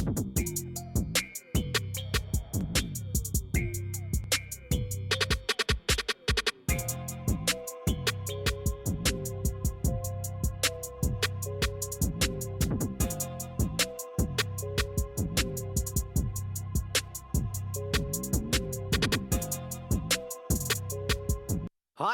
Hi,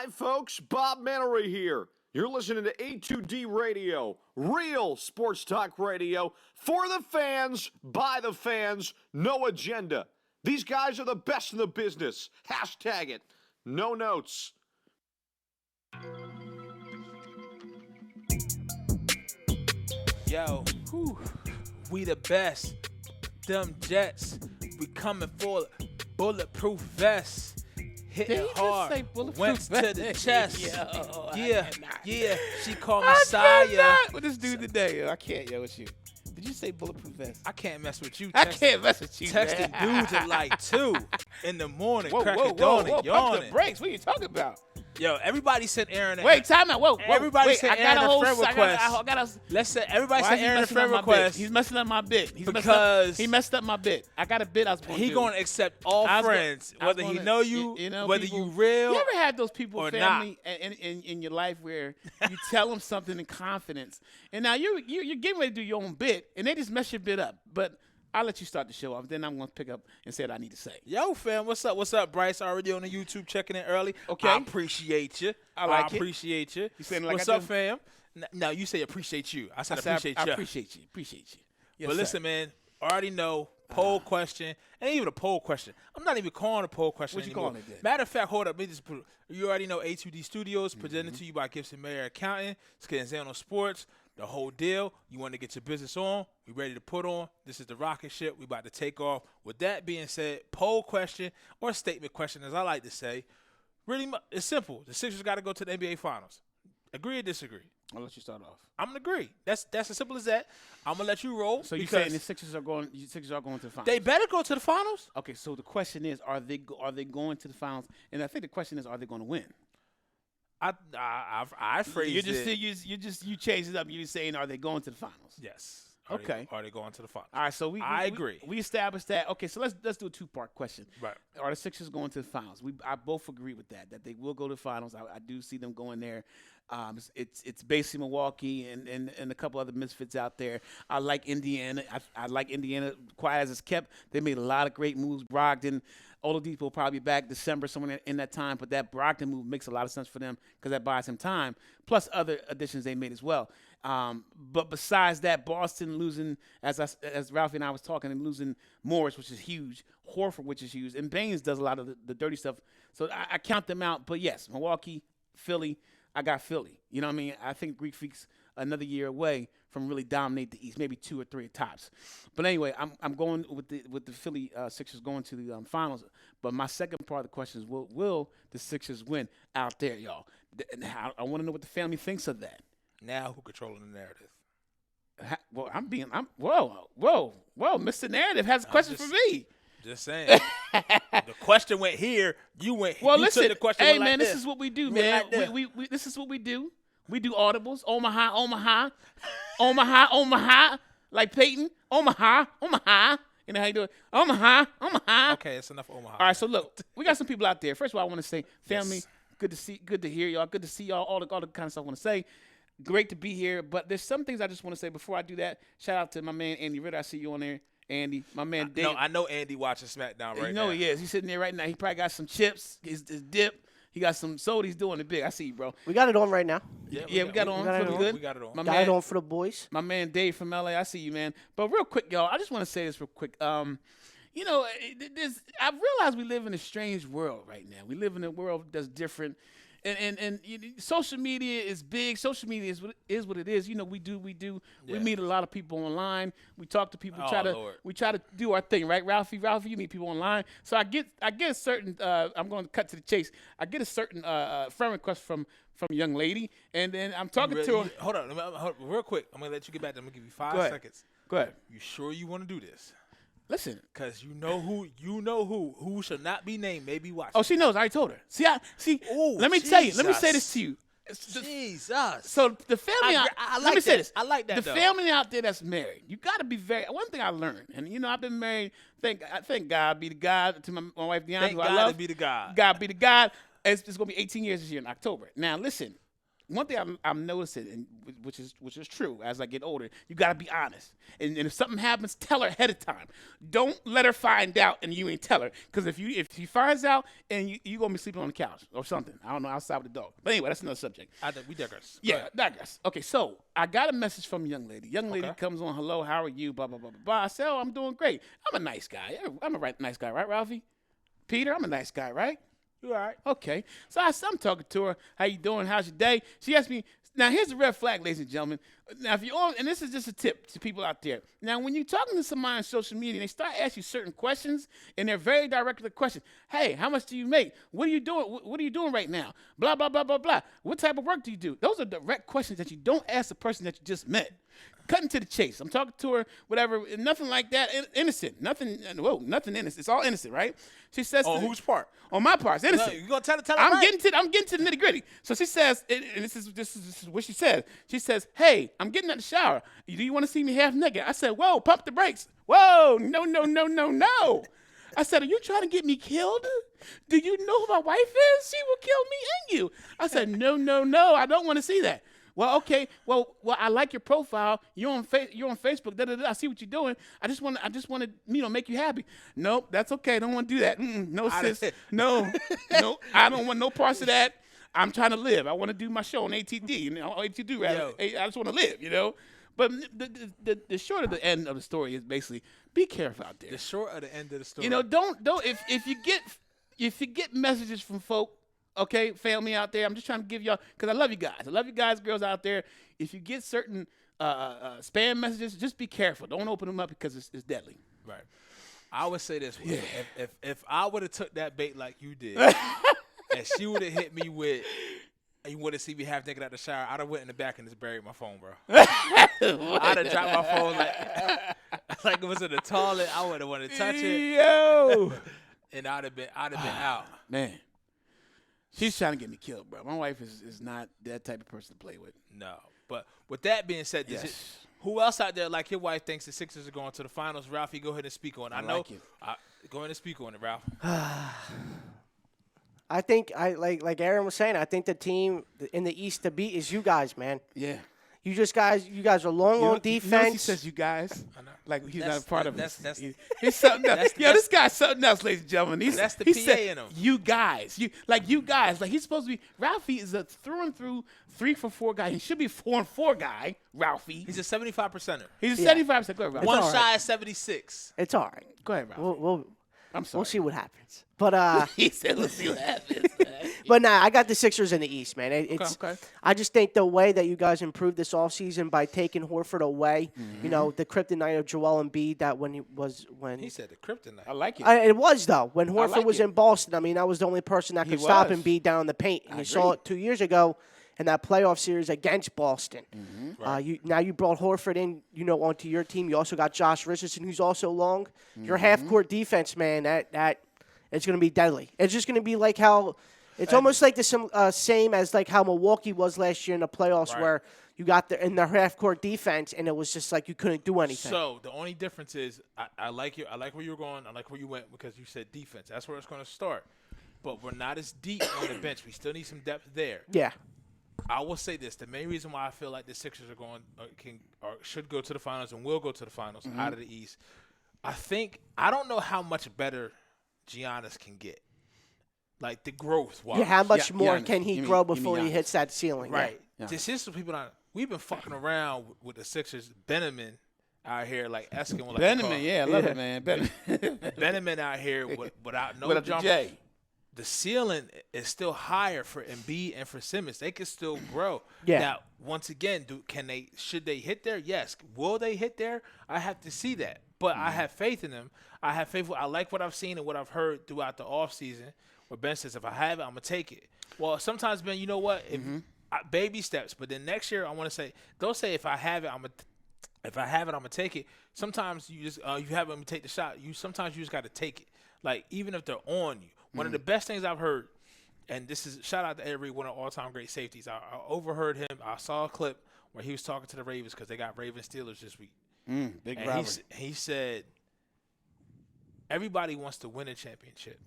folks. Bob Mannery here. You're listening to A2D Radio, real sports talk radio for the fans, by the fans, no agenda. These guys are the best in the business. Hashtag it. No notes. Yo, we the best. Them Jets, we coming for bulletproof vests. Hitting hard, went to the chest. Yeah. She called me Sire. What this dude today? I can't yell with you. Did you say bulletproof vest? I can't mess with you. I can't mess with you. Texting dudes at like 2 in the morning, Whoa, cracking pump yawning. the brakes. What are you talking about? Yo, everybody sent Errin. Wait, time out. Whoa. Everybody sent Errin a friend request. I got Let's say everybody sent Errin a friend request. He's messing up my bit. He messed up my bit. I got a bit I was going to do. He going to accept all friends, whether he know you, whether people, you real. You ever had those people, or family, in your life where you tell them something in confidence, and now you're getting ready to do your own bit, and they just mess your bit up, but I'll let you start the show off. Then I'm going to pick up and say what I need to say. Yo, fam, what's up? What's up, Bryce? Already on the YouTube, checking in early. Okay. I appreciate you. I appreciate you. You saying like what's up, fam? No, you say appreciate you. I said appreciate you. I appreciate you. Appreciate you. Yes, but listen, man, already know, poll question. Ain't even a poll question. I'm not even calling a poll question What you anymore. calling it then? Matter of fact, hold up. Let me just put it. You already know A2D Studios, presented to you by Gibson Mayer Accounting, Scanzano Sports. The whole deal. You want to get your business on. We ready to put on. This is the rocket ship. We about to take off. With that being said, poll question or statement question, as I like to say, really, it's simple. The Sixers got to go to the NBA Finals. Agree or disagree? I'll let you start off. I'm gonna agree. That's as simple as that. I'm gonna let you roll. So you're saying the Sixers are going? The Sixers are going to the finals. They better go to the finals. Okay. So the question is, are they going to the finals? And I think the question is, are they going to win? I phrased you changed it up. You're saying, are they going to the finals? Yes. Are they going to the finals? All right. So I agree. We established that. Okay. So let's do a 2-part question. Right. Are the Sixers going to the finals? I both agree with that they will go to the finals. I do see them going there. It's basically Milwaukee and a couple other misfits out there. I like Indiana. I like Indiana. Quiet as it's kept. They made a lot of great moves. Brogdon. Oladipo will probably be back December, somewhere in that time. But that Brogdon move makes a lot of sense for them because that buys him time, plus other additions they made as well. But besides that, Boston losing, as Ralphie and I was talking, and losing Morris, which is huge, Horford, which is huge, and Baines does a lot of the dirty stuff. So I count them out. But, yes, Milwaukee, Philly, I got Philly. You know what I mean? I think Greek Freak's another year away from really dominate the East, maybe 2 or 3 at tops. But anyway, I'm going with the Philly Sixers going to the finals. But my second part of the question is, will the Sixers win out there, y'all? And I want to know what the family thinks of that. Now, who controlling the narrative? Whoa, Mr. Narrative has a question for me. Just saying. The question went here. You went here. Well, listen. Took the question Hey, like man, this is what we do, man. We this is what we do. We do audibles. Omaha. Like Peyton. Omaha. You know how you do it? Omaha. Okay, it's enough Omaha. All right, so look, we got some people out there. First of all, I want to say, family, yes. Good to hear y'all. Good to see y'all. All the kind of stuff I want to say. Great to be here. But there's some things I just want to say before I do that. Shout out to my man Andy Ritter. I see you on there. Andy, my man Dave. No, I know Andy watching SmackDown right now. You know he is. He's sitting there right now. He probably got some chips, his dip. He got some soda. He's doing it big. I see you, bro. We got it on right now. Yeah, we got it on. We got it on. Got it on for the boys. My man Dave from LA. I see you, man. But real quick, y'all, I just want to say this real quick. You know, I've realized we live in a strange world right now. We live in a world that's different. And social media is big. Social media is what it is. You know, we do. Yeah. We meet a lot of people online. We talk to people. We try to do our thing, right, Ralphie? Ralphie, you meet people online. So I get a certain. I'm going to cut to the chase. I get a certain friend request from a young lady, and then I'm talking to her. Hold on, real quick. I'm gonna let you get back. I'm gonna give you 5 seconds. Go ahead. You sure you want to do this? Listen, because you know who shall not be named may be watching. Oh, she knows. I already told her. See. Ooh, let me tell you. Let me say this to you. Jesus. So the family, I like let me say that. this. I like that, The though. family out there that's married, you got to be very. One thing I learned, and I've been married. Thank God be the God to my wife Deanna, Thank who God I love. to be the God. God be the God. It's gonna be 18 years this year in October. Now listen, one thing I'm noticing, and which is true as I get older, you got to be honest. And if something happens, tell her ahead of time. Don't let her find out and you ain't tell her. Because if she finds out and you gonna be sleeping on the couch or something, I don't know, outside with the dog. But anyway, that's another subject. We digress. Yeah, digress. Okay, so I got a message from a young lady. Young lady comes on, hello, how are you? Blah blah blah blah blah. I said, oh, I'm doing great. I'm a nice guy. I'm a nice guy, right, Ralphie? Peter, I'm a nice guy, right? You all right? Okay. So I'm talking to her. How you doing? How's your day? She asked me. Now, here's the red flag, ladies and gentlemen. Now, if you're on, and this is just a tip to people out there. Now, when you're talking to somebody on social media, they start asking you certain questions, and they're very direct to the question. Hey, how much do you make? What are you doing? What are you doing right now? Blah, blah, blah, blah, blah. What type of work do you do? Those are direct questions that you don't ask the person that you just met. Cutting to the chase. I'm talking to her, whatever, nothing like that. Innocent. Nothing innocent. It's all innocent, right? She says. On whose part? On my part. It's innocent. No, you gonna tell her I'm right? getting to the nitty gritty. So she says, and this is what she said. She says, hey, I'm getting out of the shower. Do you want to see me half naked? I said, whoa, pump the brakes. Whoa, no. I said, are you trying to get me killed? Do you know who my wife is? She will kill me and you. I said, no, I don't want to see that. Well, okay. Well, I like your profile. You're on Facebook. I see what you're doing. I just want to, make you happy. Nope, that's okay. I don't want to do that. No, sis. No. I don't want no parts of that. I'm trying to live. I want to do my show on ATD. ATD rather. I just want to live. But the short of the end of the story is basically be careful out there. The short of the end of the story. Don't if you get messages from folk. Okay, family out there, I'm just trying to give y'all, because I love you guys. I love you guys, girls out there. If you get certain spam messages, just be careful. Don't open them up because it's deadly. Right. I would say this. Yeah. If I would have took that bait like you did, and she would have hit me with, you would have seen me half naked out the shower, I'd have went in the back and just buried my phone, bro. I'd have dropped my phone like it was in the toilet. I wouldn't have wanted to touch it. Yo. And I'd have been out. Man. She's trying to get me killed, bro. My wife is not that type of person to play with. No. But with that being said, who else out there like your wife thinks the Sixers are going to the finals? Ralphie, go ahead and speak on it. I know. Like it. Go ahead and speak on it, Ralph. I think like Errin was saying, I think the team in the East to beat is you guys, man. Yeah. You guys are long on defense. He says you guys. I know. Like he's not a part of it. He's something else. This guy's something else, ladies and gentlemen. That's the he PA said, in him. You guys. You guys. Like he's supposed to be. Ralphie is a through and through 3-for-4 guy. He should be 4-and-4 guy. Ralphie. He's a 75%er. He's a 75%. Go ahead, Ralphie. One all shy right. of 76. It's all right. Go ahead, Ralphie. I'm sorry. We'll see what happens. But he said, "We'll see what happens." but nah, I got the Sixers in the East, man. Okay. I just think the way that you guys improved this offseason by taking Horford away, the kryptonite of Joel Embiid, that He said the kryptonite. I like it. It was, though. When Horford was it. in Boston, I mean, that was the only person that could stop Embiid down in the paint. And you saw it 2 years ago in that playoff series against Boston. Right. Now you brought Horford in, onto your team. You also got Josh Richardson, who's also long. Your half-court defense, man, that it's going to be deadly. It's just going to be like how – it's almost like the same as like how Milwaukee was last year in the playoffs where you got in their half-court defense and it was just like you couldn't do anything. So the only difference is I like you. I like where you were going. I like where you went because you said defense. That's where it's going to start. But we're not as deep on the bench. We still need some depth there. Yeah. I will say this: the main reason why I feel like the Sixers are going should go to the finals and will go to the finals out of the East. I don't know how much better Giannis can get, like the growth. Yeah, how much more Giannis. can he grow before he hits that ceiling? Right. Yeah. This is what people. We've been fucking around with the Sixers. Benjamin out here like asking like Benjamin, I love it, man. Benjamin out here without no without jumper. the J. The ceiling is still higher for Embiid and for Simmons. They can still grow. Yeah. Now, once again, should they hit there? Yes. Will they hit there? I have to see that. But I have faith in them. I like what I've seen and what I've heard throughout the offseason where Ben says, if I have it, I'm going to take it. Well, sometimes, Ben, you know what? Baby steps. But then next year, I want to say, don't say if I have it, I'm going to take it. Sometimes you just you have them take the shot. Sometimes you just got to take it. Like, even if they're on you. One of the best things I've heard and this is shout out to Errin, one of all-time great safeties. I overheard him. I saw a clip where he was talking to the Ravens because they got Ravens Steelers this week. Big and rivalry. he said, everybody wants to win a championship.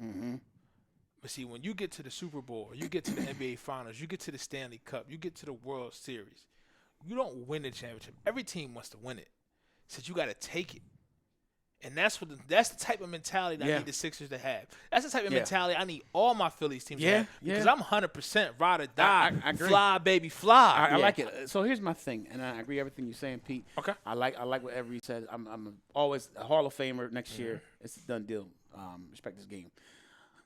But see, when you get to the Super Bowl, you get to the NBA Finals, you get to the Stanley Cup, you get to the World Series, you don't win the championship. Every team wants to win it. So you got to take it. And that's the type of mentality that I need the Sixers to have. That's the type of mentality I need all my Phillies teams to have. Because I'm 100% ride or die. I agree. Fly, baby, fly. I like it. So here's my thing, and I agree with everything you're saying, Pete. Okay. I like what Errin said. I'm always a Hall of Famer next year. It's a done deal. Respect this game.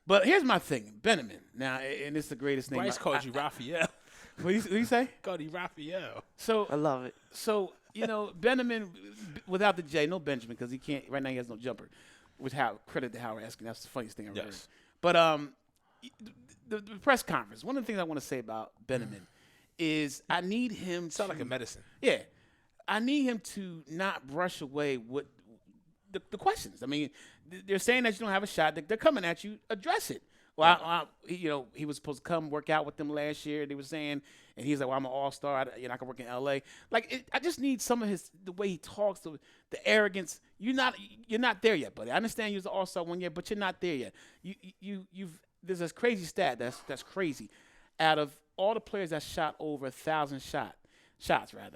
But here's my thing, Benjamin. Now, and it's the greatest name. Bryce called you Raphael. What do you say? Called you Raphael. So I love it. So, Benjamin, without the J, no Benjamin, because he can't. Right now, he has no jumper. With credit to Howard asking, that's the funniest thing I've ever heard. But the press conference. One of the things I want to say about Benjamin is I need him. Sound like a medicine. Yeah, I need him to not brush away what the questions. I mean, they're saying that you don't have a shot. They're coming at you. Address it. Well, he was supposed to come work out with them last year. They were saying, and he's like, "Well, I'm an all-star. I can work in L.A." I just need some of the way he talks, the arrogance. You're not there yet, buddy. I understand you're an all-star 1 year, but you're not there yet. There's this crazy stat that's crazy. Out of all the players that shot over 1,000 shots,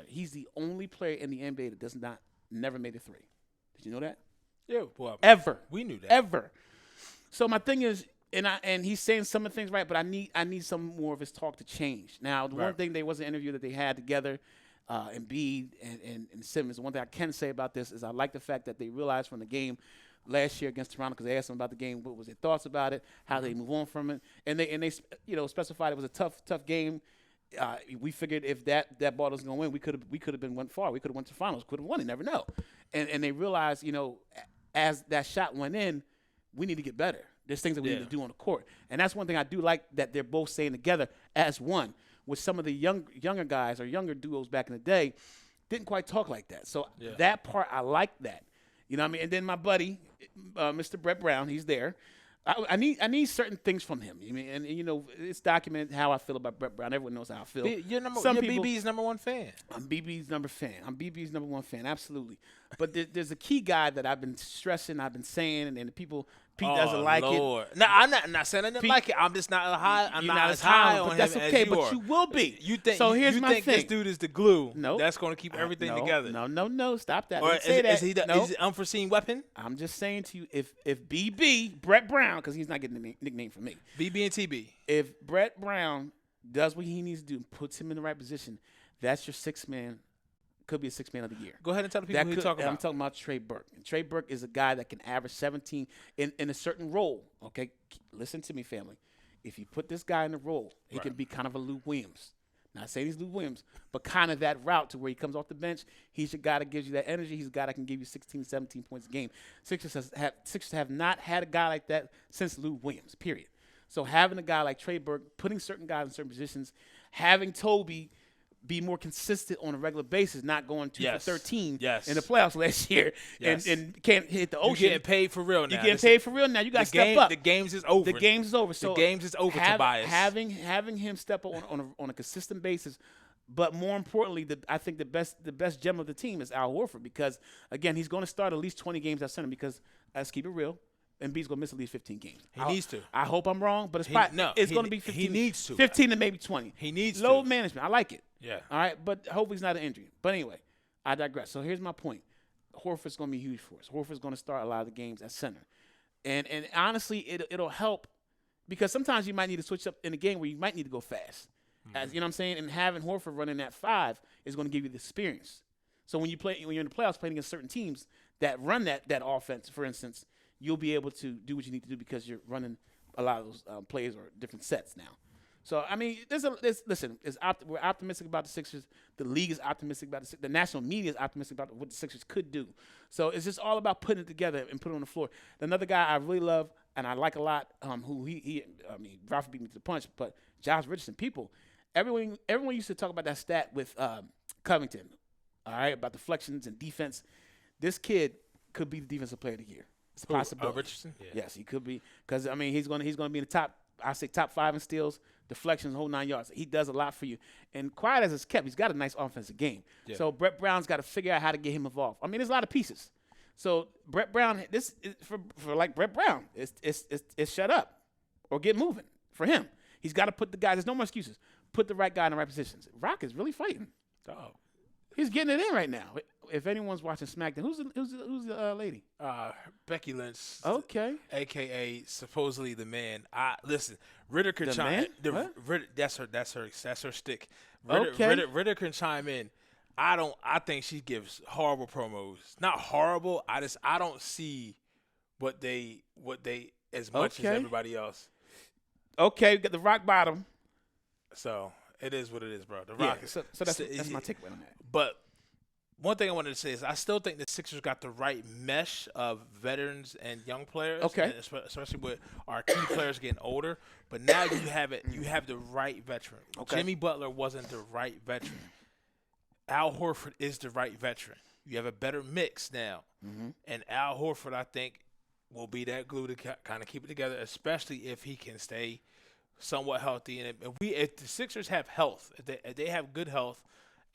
he's the only player in the NBA that never made a three. Did you know that? Yeah, well, ever. We knew that. Ever. So my thing is. And he's saying some of the things right, but I need some more of his talk to change. Now, the one thing, there was an interview that they had together, Embiid and Simmons. One thing I can say about this is I like the fact that they realized from the game last year against Toronto, because they asked them about the game, what was their thoughts about it, how they move on from it, and they specified it was a tough game. We figured if that ball doesn't go in, we could have went far. We could have went to the finals, could have won. You never know. And they realized, as that shot went in, we need to get better. There's things that we need to do on the court. And that's one thing I do like that they're both saying together as one. With some of the younger guys or younger duos back in the day, didn't quite talk like that. So that part, I like that. You know what I mean? And then my buddy, Mr. Brett Brown, he's there. I need certain things from him. I mean, and it's documented how I feel about Brett Brown. Everyone knows how I feel. You're BB's number one fan. I'm BB's number one fan, absolutely. But there's a key guy that I've been stressing, I've been saying, and the people. Pete doesn't like it. No, I'm not saying I didn't like it. I'm just not high. I'm not as high on him that's okay, as you but are. you will be. You think? So here's you my think thing. This dude is the glue? No, that's going to keep everything together. No. Stop that. Or say that. Is he the unforeseen weapon? I'm just saying to you, if BB Brett Brown, because he's not getting a nickname from me. BB and TB. If Brett Brown does what he needs to do and puts him in the right position, that's your sixth man. Could be a sixth man of the year. Go ahead and tell the people who you're talking about. I'm talking about Trey Burke. And Trey Burke is a guy that can average 17 in a certain role. Okay, listen to me, family. If you put this guy in a role, he can be kind of a Lou Williams. Not saying he's Lou Williams, but kind of that route to where he comes off the bench. He's a guy that gives you that energy. He's a guy that can give you 16, 17 points a game. Sixers have not had a guy like that since Lou Williams, period. So having a guy like Trey Burke, putting certain guys in certain positions, having Toby be more consistent on a regular basis, not going 2 for 13 in the playoffs last year and can't hit the ocean. You're getting paid for real now. You're getting paid for real now. You got to step up. The games is over. The games is over. So the games is over, Tobias. Having him step up on a consistent basis, but more importantly, I think the best gem of the team is Al Horford, because, again, he's going to start at least 20 games at center because, let's keep it real, Embiid's going to miss at least 15 games. He needs to. I hope I'm wrong, but it's going to be 15. He needs to. 15 to maybe 20. He needs Load to. management. I like it. Yeah. All right, but hopefully it's not an injury. But anyway, I digress. So here's my point. Horford's going to be huge for us. Horford's going to start a lot of the games at center. And honestly, it'll help because sometimes you might need to switch up in a game where you might need to go fast. As you know what I'm saying? And having Horford running at 5 is going to give you the experience. So when you're in the playoffs playing against certain teams that run that offense, for instance, you'll be able to do what you need to do because you're running a lot of those plays or different sets now. So, I mean, we're optimistic about the Sixers. The league is optimistic about the Sixers. The national media is optimistic about what the Sixers could do. So, it's just all about putting it together and putting it on the floor. Another guy I really love and I like a lot, who Ralph beat me to the punch, but Josh Richardson. Everyone used to talk about that stat with Covington, all right, about deflections and defense. This kid could be the defensive player of the year. It's a possibility. Richardson? Yeah. Yes, he could be because he's going to be in the top say top 5 in steals, deflections, whole 9 yards. He does a lot for you. And quiet as it's kept, he's got a nice offensive game. Yeah. So Brett Brown's got to figure out how to get him involved. I mean, there's a lot of pieces. So Brett Brown, this is for like Brett Brown, it's shut up or get moving for him. He's got to put the guy. There's no more excuses. Put the right guy in the right positions. Rock is really fighting. Oh. He's getting it in right now. If anyone's watching SmackDown, who's the lady? Becky Lynch. Okay. AKA supposedly the man. Listen, Ritter can The chime. man? Ritter, that's her stick. Ritter, Okay. Ritter can chime in. I think she gives horrible promos. Not horrible. I don't see what they as much as Okay. everybody else. Okay, we got the rock bottom. So it is what it is, bro. The Rock. Yeah, so that's my takeaway on that. But one thing I wanted to say is I still think the Sixers got the right mesh of veterans and young players. Okay. And especially with our key players getting older. But now you have it. You have the right veteran. Okay. Jimmy Butler wasn't the right veteran. Al Horford is the right veteran. You have a better mix now. Mm-hmm. And Al Horford, I think, will be that glue to kind of keep it together, especially if he can stay somewhat healthy. And if the Sixers have health, if they have good health,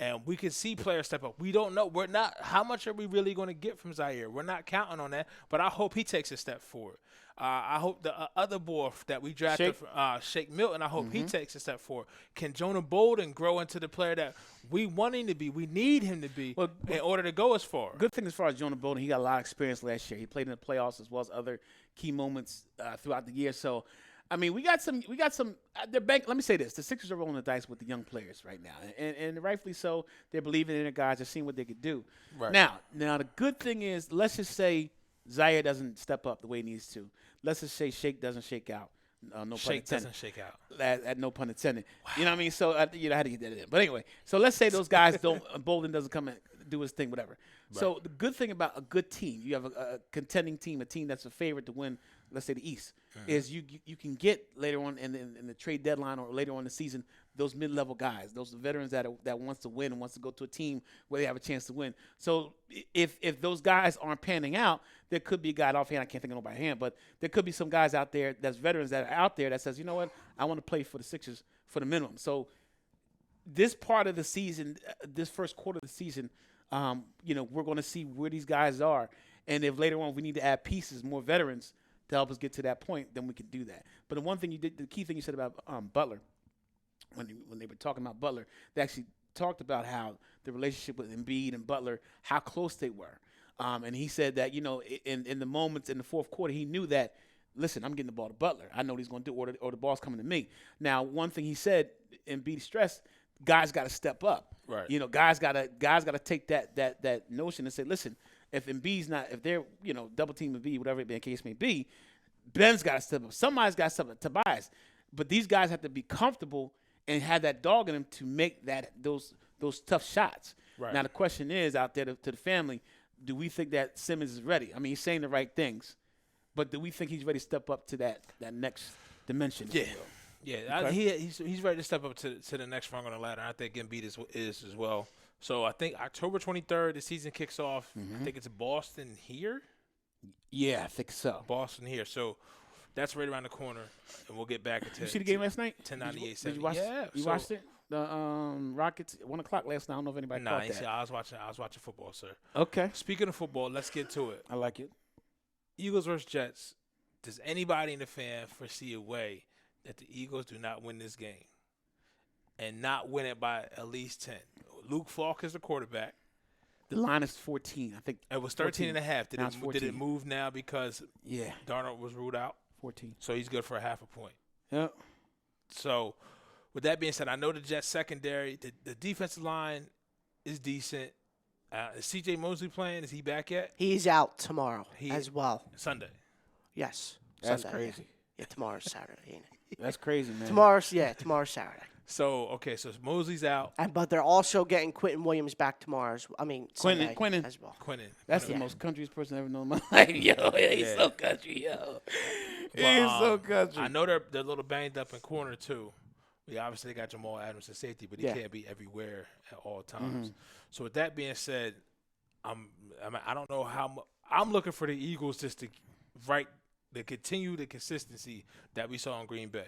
and we can see players step up. We don't know. We're not. How much are we really going to get from Zaire? We're not counting on that. But I hope he takes a step forward. I hope the other boy that we drafted, Shake Milton, I hope he takes a step forward. Can Jonah Bolden grow into the player that we want him to be? We need him to be in order to go as far. Good thing as far as Jonah Bolden, he got a lot of experience last year. He played in the playoffs as well as other key moments throughout the year. So, I mean, we got some. Let me say this: the Sixers are rolling the dice with the young players right now, and rightfully so. They're believing in their guys. They're seeing what they could do. Right. Now, the good thing is, let's just say Zaire doesn't step up the way he needs to. Let's just say Shake doesn't shake out. No pun Shake intended. doesn't shake out. At no pun intended. Wow. You know what I mean? So I had to get that in. But anyway, so let's say those guys don't. Bolden doesn't come and do his thing, whatever. Right. So the good thing about a good team, you have a contending team, a team that's a favorite to win. Let's say the East is you can get later on in the trade deadline or later on in the season those mid-level guys, those veterans that wants to win and wants to go to a team where they have a chance to win. So if those guys aren't panning out, there could be a guy offhand. I can't think of nobody hand, but there could be some guys out there that's veterans that are out there that says, you know what, I want to play for the Sixers for the minimum. So this part of the season, this first quarter of the season, we're going to see where these guys are, and if later on we need to add pieces, more veterans to help us get to that point, then we can do that. But the one thing the key thing you said about Butler, when they were talking about Butler, they actually talked about how the relationship with Embiid and Butler, how close they were. And he said that, in the moments in the fourth quarter, he knew that, listen, I'm getting the ball to Butler. I know what he's going to do, or the ball's coming to me. Now, one thing he said, Embiid stressed, guys got to step up. Right. Guys got to take that notion and say, listen, if they're double team Embiid, whatever the case may be, Ben's got to step up. Somebody's got to step up. Tobias, but these guys have to be comfortable and have that dog in them to make those tough shots. Right. Now the question is out there to the family, do we think that Simmons is ready? I mean, he's saying the right things, but do we think he's ready to step up to that next dimension? Yeah. Yeah, Okay. he's ready to step up to the next rung on the ladder. I think Embiid is as well. So I think October 23rd, the season kicks off. I think it's Boston here. Yeah, I think so. Boston here. So that's right around the corner, and we'll get back into. You see the game last night? 1098. Did you watch? Yeah, you watched it? The Rockets 1:00 last night. I don't know if anybody caught that. I was watching football, sir. Okay, Speaking of football, let's get to it. I like it. Eagles versus Jets. Does anybody in the fan foresee a way that the Eagles do not win this game and not win it by at least 10? Luke Falk is the quarterback. The line is 14. I think It was 13 and a half. Now it's Did 14. it move now because Yeah, Darnold was ruled out? 14. So he's good for a half a point. Yep. So with that being said, I know the Jets secondary, the defensive line is decent. Is C.J. Mosley playing? Is he back yet? He's out tomorrow as well. Sunday. Yes. That's Sunday, crazy. Yeah, tomorrow's Saturday, ain't it? That's crazy, man. Tomorrow's Saturday. So Mosley's out. But they're also getting Quentin Williams back tomorrow. Sunday Quinnen. as well. Quinnen. That's Quinnen. the most country's person I've ever known in my life. Yo, he's so country, yo. He's so country. I know they're a little banged up in corner too. We obviously got Jamal Adams at safety, but he can't be everywhere at all times. So with that being said, I don't know how I'm looking for the Eagles just to right continue the consistency that we saw in Green Bay.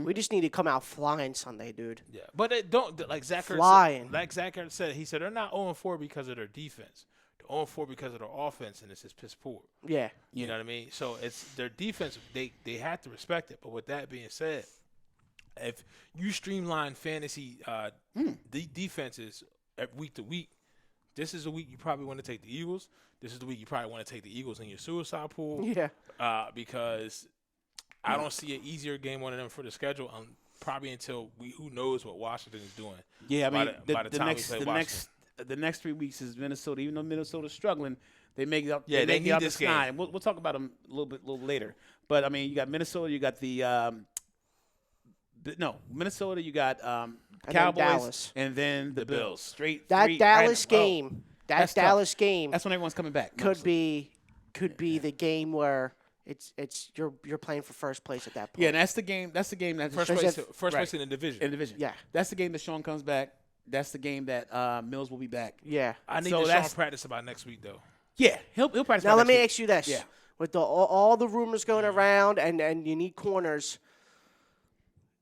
We just need to come out flying Sunday, dude. Yeah, but it don't like Zach Ertz Flying. said, like Zach Ertz said. He said they're not 0-4 because of their defense. They're 0-4 because of their offense, and it's just piss poor. Yeah. You know what I mean? So it's their defense. They have to respect it. But with that being said, if you streamline fantasy defenses week to week, this is a week you probably want to take the Eagles. This is the week you probably want to take the Eagles in your suicide pool. Yeah. Because I don't see an easier game one of them for the schedule. Probably until who knows what Washington is doing. Yeah, I mean, by the time we play Washington. The next 3 weeks is Minnesota. Even though Minnesota's struggling, they make it up. Yeah, they make need it up this to game. 9. We'll talk about them a little later. But I mean, you got Minnesota. You got Minnesota. You got Cowboys, Dallas. and then the Bills. Straight That three, Dallas right? game. That That's tough. Dallas game That's when everyone's coming back. could be the game where it's you're playing for first place at that point. Yeah, and that's the game. That's First place in the division. in the division. Yeah. That's the game that Sean comes back. That's the game that Mills will be back. Yeah. I need So to that's- practice about next week though. Yeah, he'll practice. Now by let next me week. ask you this: Yeah. with all the rumors going around, and you need corners,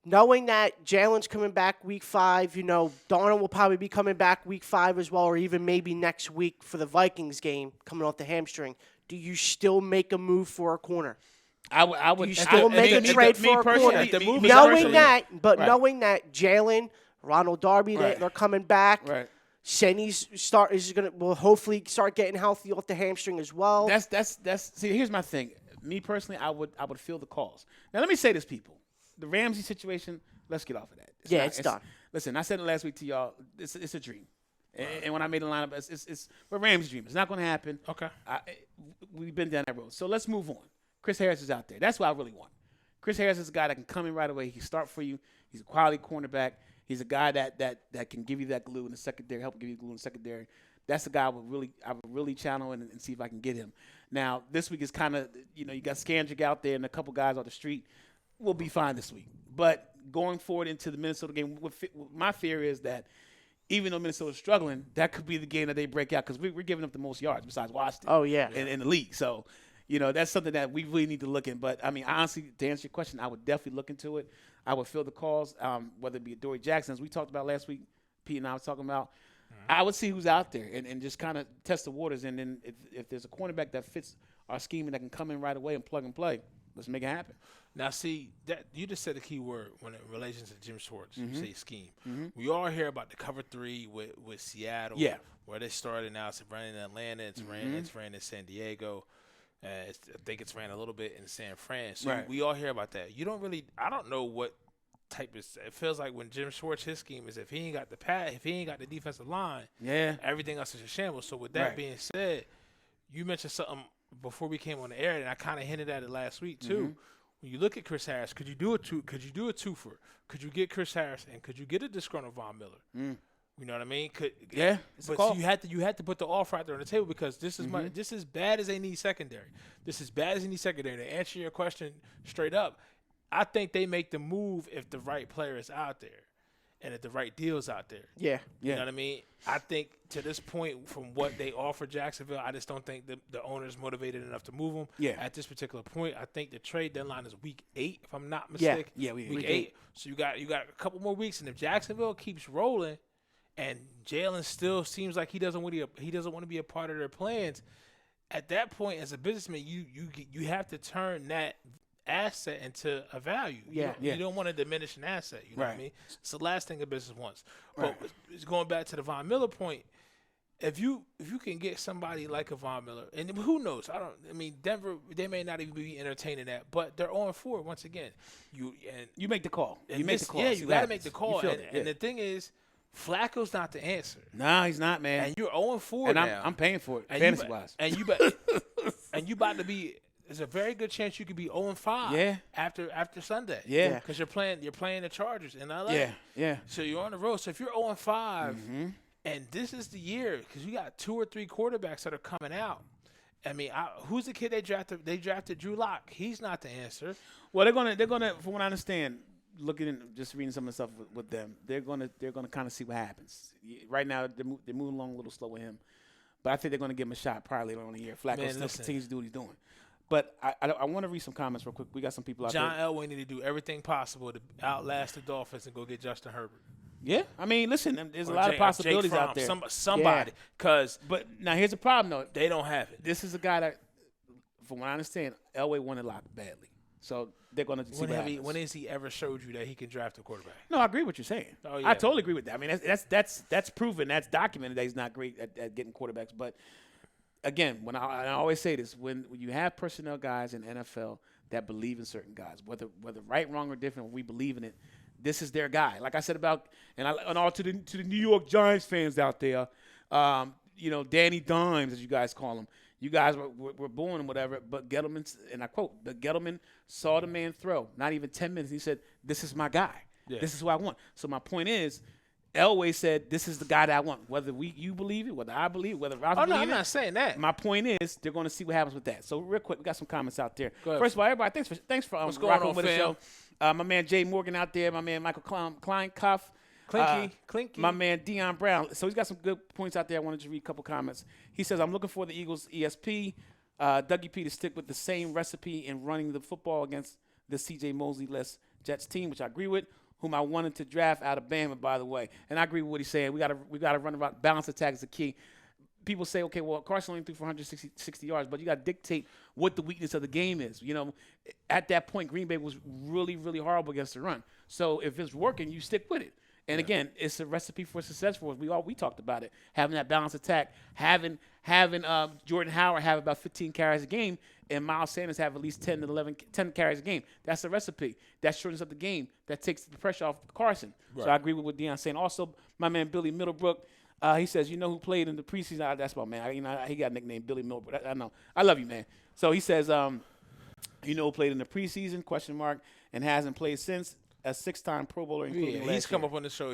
knowing that Jalen's coming back week 5, Darnold will probably be coming back week 5 as well, or even maybe next week for the Vikings game coming off the hamstring. Do you still make a move for a corner? I would. Do you still make a trade for a corner? Knowing that Jalen, Ronald Darby, Right. they're coming back. Right. Senny's will hopefully start getting healthy off the hamstring as well. That's. See, here's my thing. Me personally, I would feel the calls. Now let me say this, people. The Ramsey situation. Let's get off of that. It's done. Listen, I said it last week to y'all. It's a dream, and when I made the lineup, it's a Ramsey dream. It's not going to happen. Okay. We've been down that road. So let's move on. Chris Harris is out there. That's what I really want. Chris Harris is a guy that can come in right away. He can start for you. He's a quality cornerback. He's a guy that can give you that glue in the secondary, help give you glue in the secondary. That's the guy I would really channel and see if I can get him. Now, this week is kind of, you got Skandrick out there and a couple guys on the street. We'll be fine this week. But going forward into the Minnesota game, my fear is that even though Minnesota's struggling, that could be the game that they break out because we're giving up the most yards besides Washington. Oh, yeah. In the league. So, that's something that we really need to look in. But, I mean, honestly, to answer your question, I would definitely look into it. I would fill the calls, whether it be Dory Jackson, as we talked about last week, Pete and I was talking about. I would see who's out there and just kind of test the waters. And then if there's a cornerback that fits our scheme and that can come in right away and plug and play, let's make it happen. Now, see, that you just said a key word when in relation to Jim Schwartz. You say scheme. We all hear about the cover 3 with Seattle, where they started now. It's ran in Atlanta. It's ran in San Diego. I think it's ran a little bit in San Fran. So Right. we all hear about that. You don't really – I don't know what type of – it feels like when Jim Schwartz, his scheme is if he ain't got the pad, if he ain't got the defensive line, everything else is a shambles. So with that being said, you mentioned something before we came on the air, and I kind of hinted at it last week too. When you look at Chris Harris, could you do a twofer? Could you get Chris Harris and could you get a disgruntled Von Miller? You know what I mean? It's a But call. you had to put the offer out there on the table because this is this is bad as they need secondary. This is bad as they need secondary. To answer your question straight up, I think they make the move if the right player is out there and if the right deal is out there. Yeah. You know what I mean? I think to this point, from what they offer Jacksonville, I just don't think the owner's motivated enough to move them. Yeah. At this particular point, I think the trade deadline is week 8, if I'm not mistaken. Yeah, week 8. So you got a couple more weeks, and if Jacksonville keeps rolling, and Jalen still seems like he doesn't want to be a part of their plans, at that point, as a businessman, you have to turn that asset into a value. You don't want to diminish an asset. You know what I mean? It's the last thing a business wants. But it's going back to the Von Miller point. If you can get somebody like a Von Miller, and who knows? Denver, they may not even be entertaining that, but they're on 4 once again. You make the call. You got to make the call. And the thing is, Flacco's not the answer. No, he's not, man. And you're 0-4 and now. I'm paying for it, And fantasy-wise. You about to be. There's a very good chance you could be 0-5 after Sunday. Yeah. Because you're playing the Chargers in LA. Yeah. So you're on the road. So if you're 0-5, and this is the year, because you got 2 or 3 quarterbacks that are coming out. I mean, who's the kid they drafted? They drafted Drew Lock. He's not the answer. Well, they're gonna, from what I understand, just reading some of the stuff with them, they're gonna kind of see what happens. Right now, they're moving along a little slow with him, but I think they're gonna give him a shot probably later on in the year. Flacco still continues to do what he's doing. But I want to read some comments real quick. We got some people out John there. Elway need to do everything possible to outlast the Dolphins and go get Justin Herbert. Yeah, I mean, listen, there's a lot of Jake possibilities Fromm, out there. Somebody, because But now here's the problem, though. they don't have it. This is a guy that, from what I understand, Elway wanted a lot badly. So they're going to see what happens. When has he ever showed you that he can draft a quarterback? No, I agree with what you're saying. Oh, yeah. I totally agree with that. I mean, that's proven, that's documented that he's not great at getting quarterbacks. But again, when I always say this, when you have personnel guys in NFL that believe in certain guys, whether right, wrong, or different, we believe in it. This is their guy. Like I said about, and all to the New York Giants fans out there, Danny Dimes, as you guys call him. You guys were born and whatever, but Gettleman, and I quote, but Gettleman saw the man throw. Not even 10 minutes. He said, "This is my guy. Yeah. This is who I want." So my point is, Elway said, "This is the guy that I want." Whether you believe it, whether I believe it, whether Ralph Oh, believe no, I'm it. not saying that. My point is, they're going to see what happens with that. So real quick, we got some comments out there. Go ahead. First of all, everybody, thanks for What's going rocking on, with the fam? show. My man Jay Morgan out there. My man Michael Klein Cuff. Clinky. My man Dion Brown. So he's got some good points out there. I wanted to read a couple comments. He says, "I'm looking for the Eagles ESP. Dougie P to stick with the same recipe in running the football against the C.J. Mosley-less Jets team," which I agree with, whom I wanted to draft out of Bama, by the way. And I agree with what he's saying. We got to run around. Balance attack is the key. People say, okay, well, Carson only threw for 160 yards, but you got to dictate what the weakness of the game is. At that point, Green Bay was really, really horrible against the run. So if it's working, you stick with it. And again, it's a recipe for success for us. We talked about it, having that balanced attack, having Jordan Howard have about 15 carries a game, and Miles Sanders have at least 10 carries a game. That's the recipe. That shortens up the game. That takes the pressure off Carson. Right. So I agree with what Deion's saying. Also, my man Billy Middlebrook, he says, who played in the preseason? That's my man. He got nicknamed Billy Middlebrook. I know. I love you, man. So he says, who played in the preseason, ? And hasn't played since. A 6-time Pro Bowler, including last he's come year. up on the show.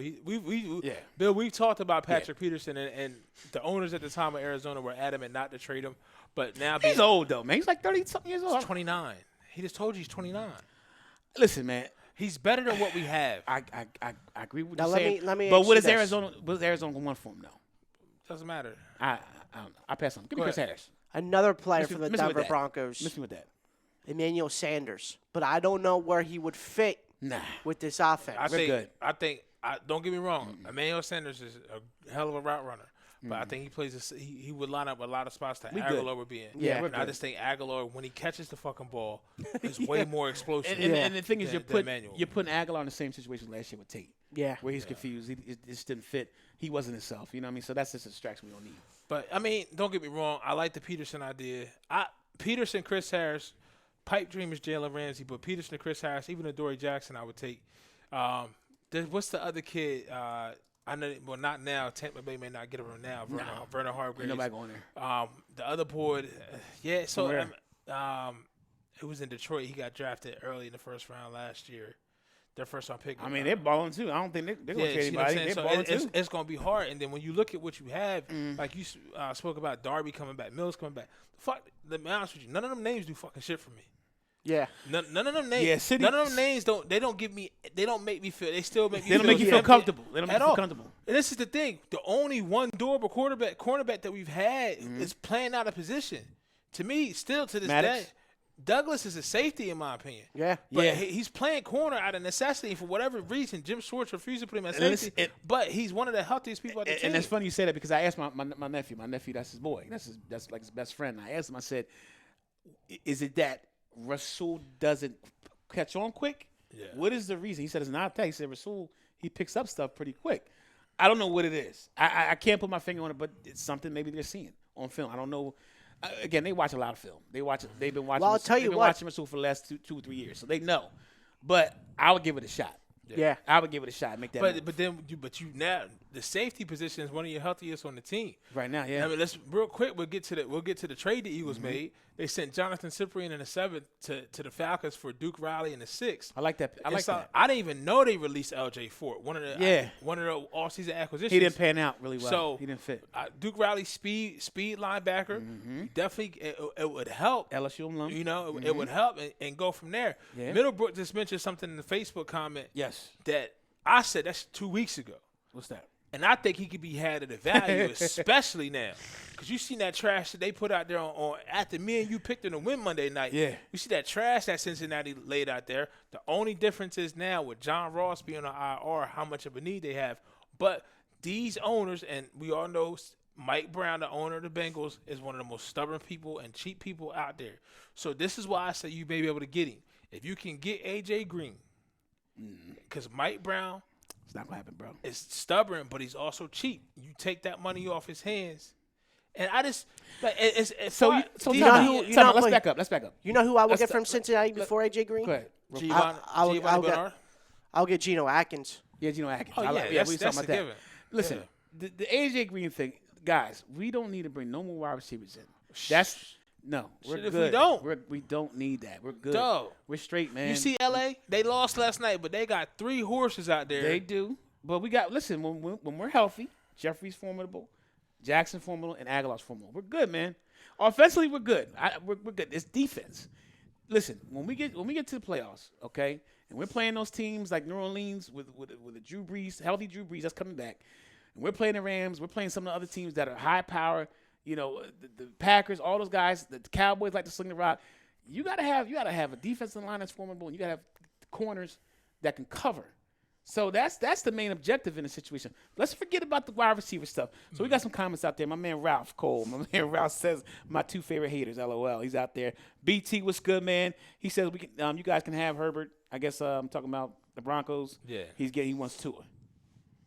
Bill, we've talked about Patrick Peterson, and the owners at the time of Arizona were adamant not to trade him. But now He's old, though, man. He's like 30-something years old. He's 29. He just told you he's 29. Listen, man. He's better than what we have. I agree with Now you let saying. me But ask what you is this. Arizona? What is Arizona going to want for him, though? Doesn't matter. I don't know. I pass on. Give me Go Chris ahead. Harris. Another player Miss me- from the miss me with Denver that. Broncos, Miss me with that. Emmanuel Sanders. But I don't know where he would fit Nah. with this offense. I think. Don't get me wrong. Emmanuel Sanders is a hell of a route runner. But I think he plays. He would line up a lot of spots that Aguilar would be in. Yeah, we're and I good. just think Aguilar, when he catches the fucking ball, is way more explosive. And the thing is, than Emmanuel. you're putting Aguilar in the same situation last year with Tate. Yeah. Where he's confused. It just didn't fit. He wasn't himself. You know what I mean? So that's just a distraction we don't need. But I mean, don't get me wrong. I like the Peterson idea. Peterson, Chris Harris, pipe dream is Jalen Ramsey, but Peterson and Chris Harris, even Adoree Jackson, I would take. What's the other kid? I know. Well, not now. Tampa Bay may not get him now. Vernon Hargreaves. Ain't nobody going there. The other boy, yeah. So Where? it was in Detroit. He got drafted early in the first round last year. Their first round pick. I mean, they're balling too. I don't think they're going to trade see what I'm anybody. saying? They're So balling too. it's going to be hard. And then when you look at what you have, like you spoke about Darby coming back, Mills coming back. Fuck, let me be honest with you. None of them names do fucking shit for me. Yeah. None of them names. Yeah, City- None of them names don't. They don't give me. They don't make me feel. They still make me. They don't make you feel comfortable. They don't make at you feel all. comfortable. And this is the thing. The only one durable cornerback that we've had is playing out of position. To me, still to this Maddox? day, Douglas is a safety in my opinion. Yeah. But Yeah. he's playing corner out of necessity for whatever reason. Jim Schwartz refused to put him at And safety. But he's one of the healthiest people at the team. And it's funny you say that because I asked my nephew. My nephew, that's his boy. That's like his best friend. And I asked him. I said, "Is it that Rasul doesn't catch on quick? Yeah. What is the reason?" He said, "It's not that." He said, "Rasul, he picks up stuff pretty quick." I don't know what it is. I can't put my finger on it, but it's something maybe they're seeing on film. I don't know. Again, they watch a lot of film. They've been watching. Well, I'll tell you they've been what. watching Rasul for the last two or 3 years, so they know. But I would give it a shot. Yeah. I would give it a shot. Make that. move. But then you now the safety position is one of your healthiest on the team. right now, yeah. I mean, let's real quick. We'll get to the trade the Eagles made. They sent Jonathan Cyprien in the 7th to the Falcons for Duke Riley in the 6th. I like that. I like that. I didn't even know they released L.J. Fort. One of the offseason acquisitions. He didn't pan out really well. So he didn't fit. Duke Riley, speed linebacker. Definitely, it would help. LSU alum. You know, it would help and go from there. Yeah. Middlebrook just mentioned something in the Facebook comment. Yes. That I said that's 2 weeks ago. What's that? And I think he could be had at a value, especially now. Because you seen that trash that they put out there on after me and you picked them to win Monday night. Yeah. You see that trash that Cincinnati laid out there. The only difference is now with John Ross being on IR, how much of a need they have. But these owners, and we all know Mike Brown, the owner of the Bengals, is one of the most stubborn people and cheap people out there. So this is why I say you may be able to get him. If you can get A.J. Green, because Mike Brown – it's not gonna happen, bro. is stubborn, but he's also cheap. You take that money off his hands, and I just like it's let's back up. Let's back up. You know who I will get from Cincinnati before AJ Green? Go ahead. Giovanni Bernard. I'll get Geno Atkins. Yeah, Geno Atkins. Oh, yeah, we that's talking a about that. given. Listen, the AJ Green thing, guys. We don't need to bring no more wide receivers in. We're Shit, if good. we don't. We don't need that. We're good. Dog. We're straight, man. You see L.A.? They lost last night, but they got 3 horses out there. They do. But we got, listen, when we're healthy, Jeffrey's formidable, Jackson formidable, and Aguilar's formidable. We're good, man. Offensively, we're good. We're good. It's defense. Listen, when we get to the playoffs, okay, and we're playing those teams like New Orleans with a Drew Brees, healthy Drew Brees that's coming back, and we're playing the Rams, we're playing some of the other teams that are high power, you know, the Packers, all those guys, the Cowboys like to sling the rock. You gotta have a defensive line that's formidable, and you gotta have corners that can cover. So that's the main objective in the situation. Let's forget about the wide receiver stuff. So we got some comments out there. My man Ralph Cole. My man Ralph says my 2 favorite haters. LOL. He's out there. BT, what's good, man? He says we can. You guys can have Herbert. I guess I'm talking about the Broncos. Yeah. He wants Tua.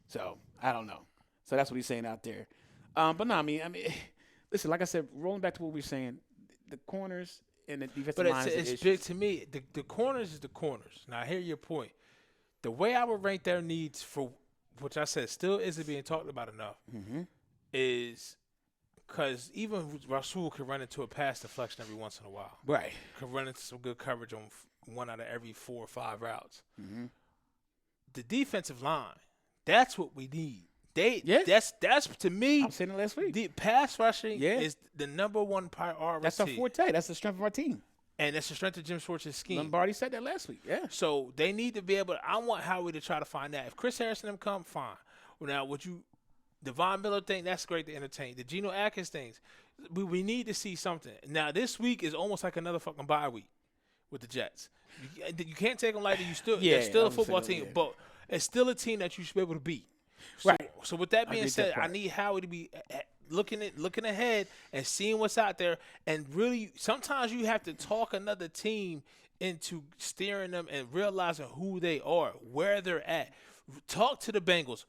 So I don't know. So that's what he's saying out there. But no, I mean, listen. Like I said, rolling back to what we were saying, the corners and the defensive line. But it's big to me. The corners is the corners. Now I hear your point. The way I would rank their needs for, which I said still isn't being talked about enough, is because even Rasul can run into a pass deflection every once in a while. Right. Can run into some good coverage on 1 out of every 4 or 5 routes. The defensive line, that's what we need. That's to me. I'm saying it last week. The pass rushing is the number 1 priority. That's our forte. That's the strength of our team. And that's the strength of Jim Schwartz's scheme. Lombardi said that last week, yeah. So they need to be able to – I want Howie to try to find that. If Chris Harrison them come, fine. Well, now, the Von Miller thing, that's great to entertain. The Geno Atkins things, we need to see something. Now, this week is almost like another fucking bye week with the Jets. You can't take them lightly. They're still a football team, but it's still a team that you should be able to beat. So, Right. So with that being said, I need Howie to be looking ahead and seeing what's out there, and really sometimes you have to talk another team into steering them and realizing who they are, where they're at. Talk to the Bengals.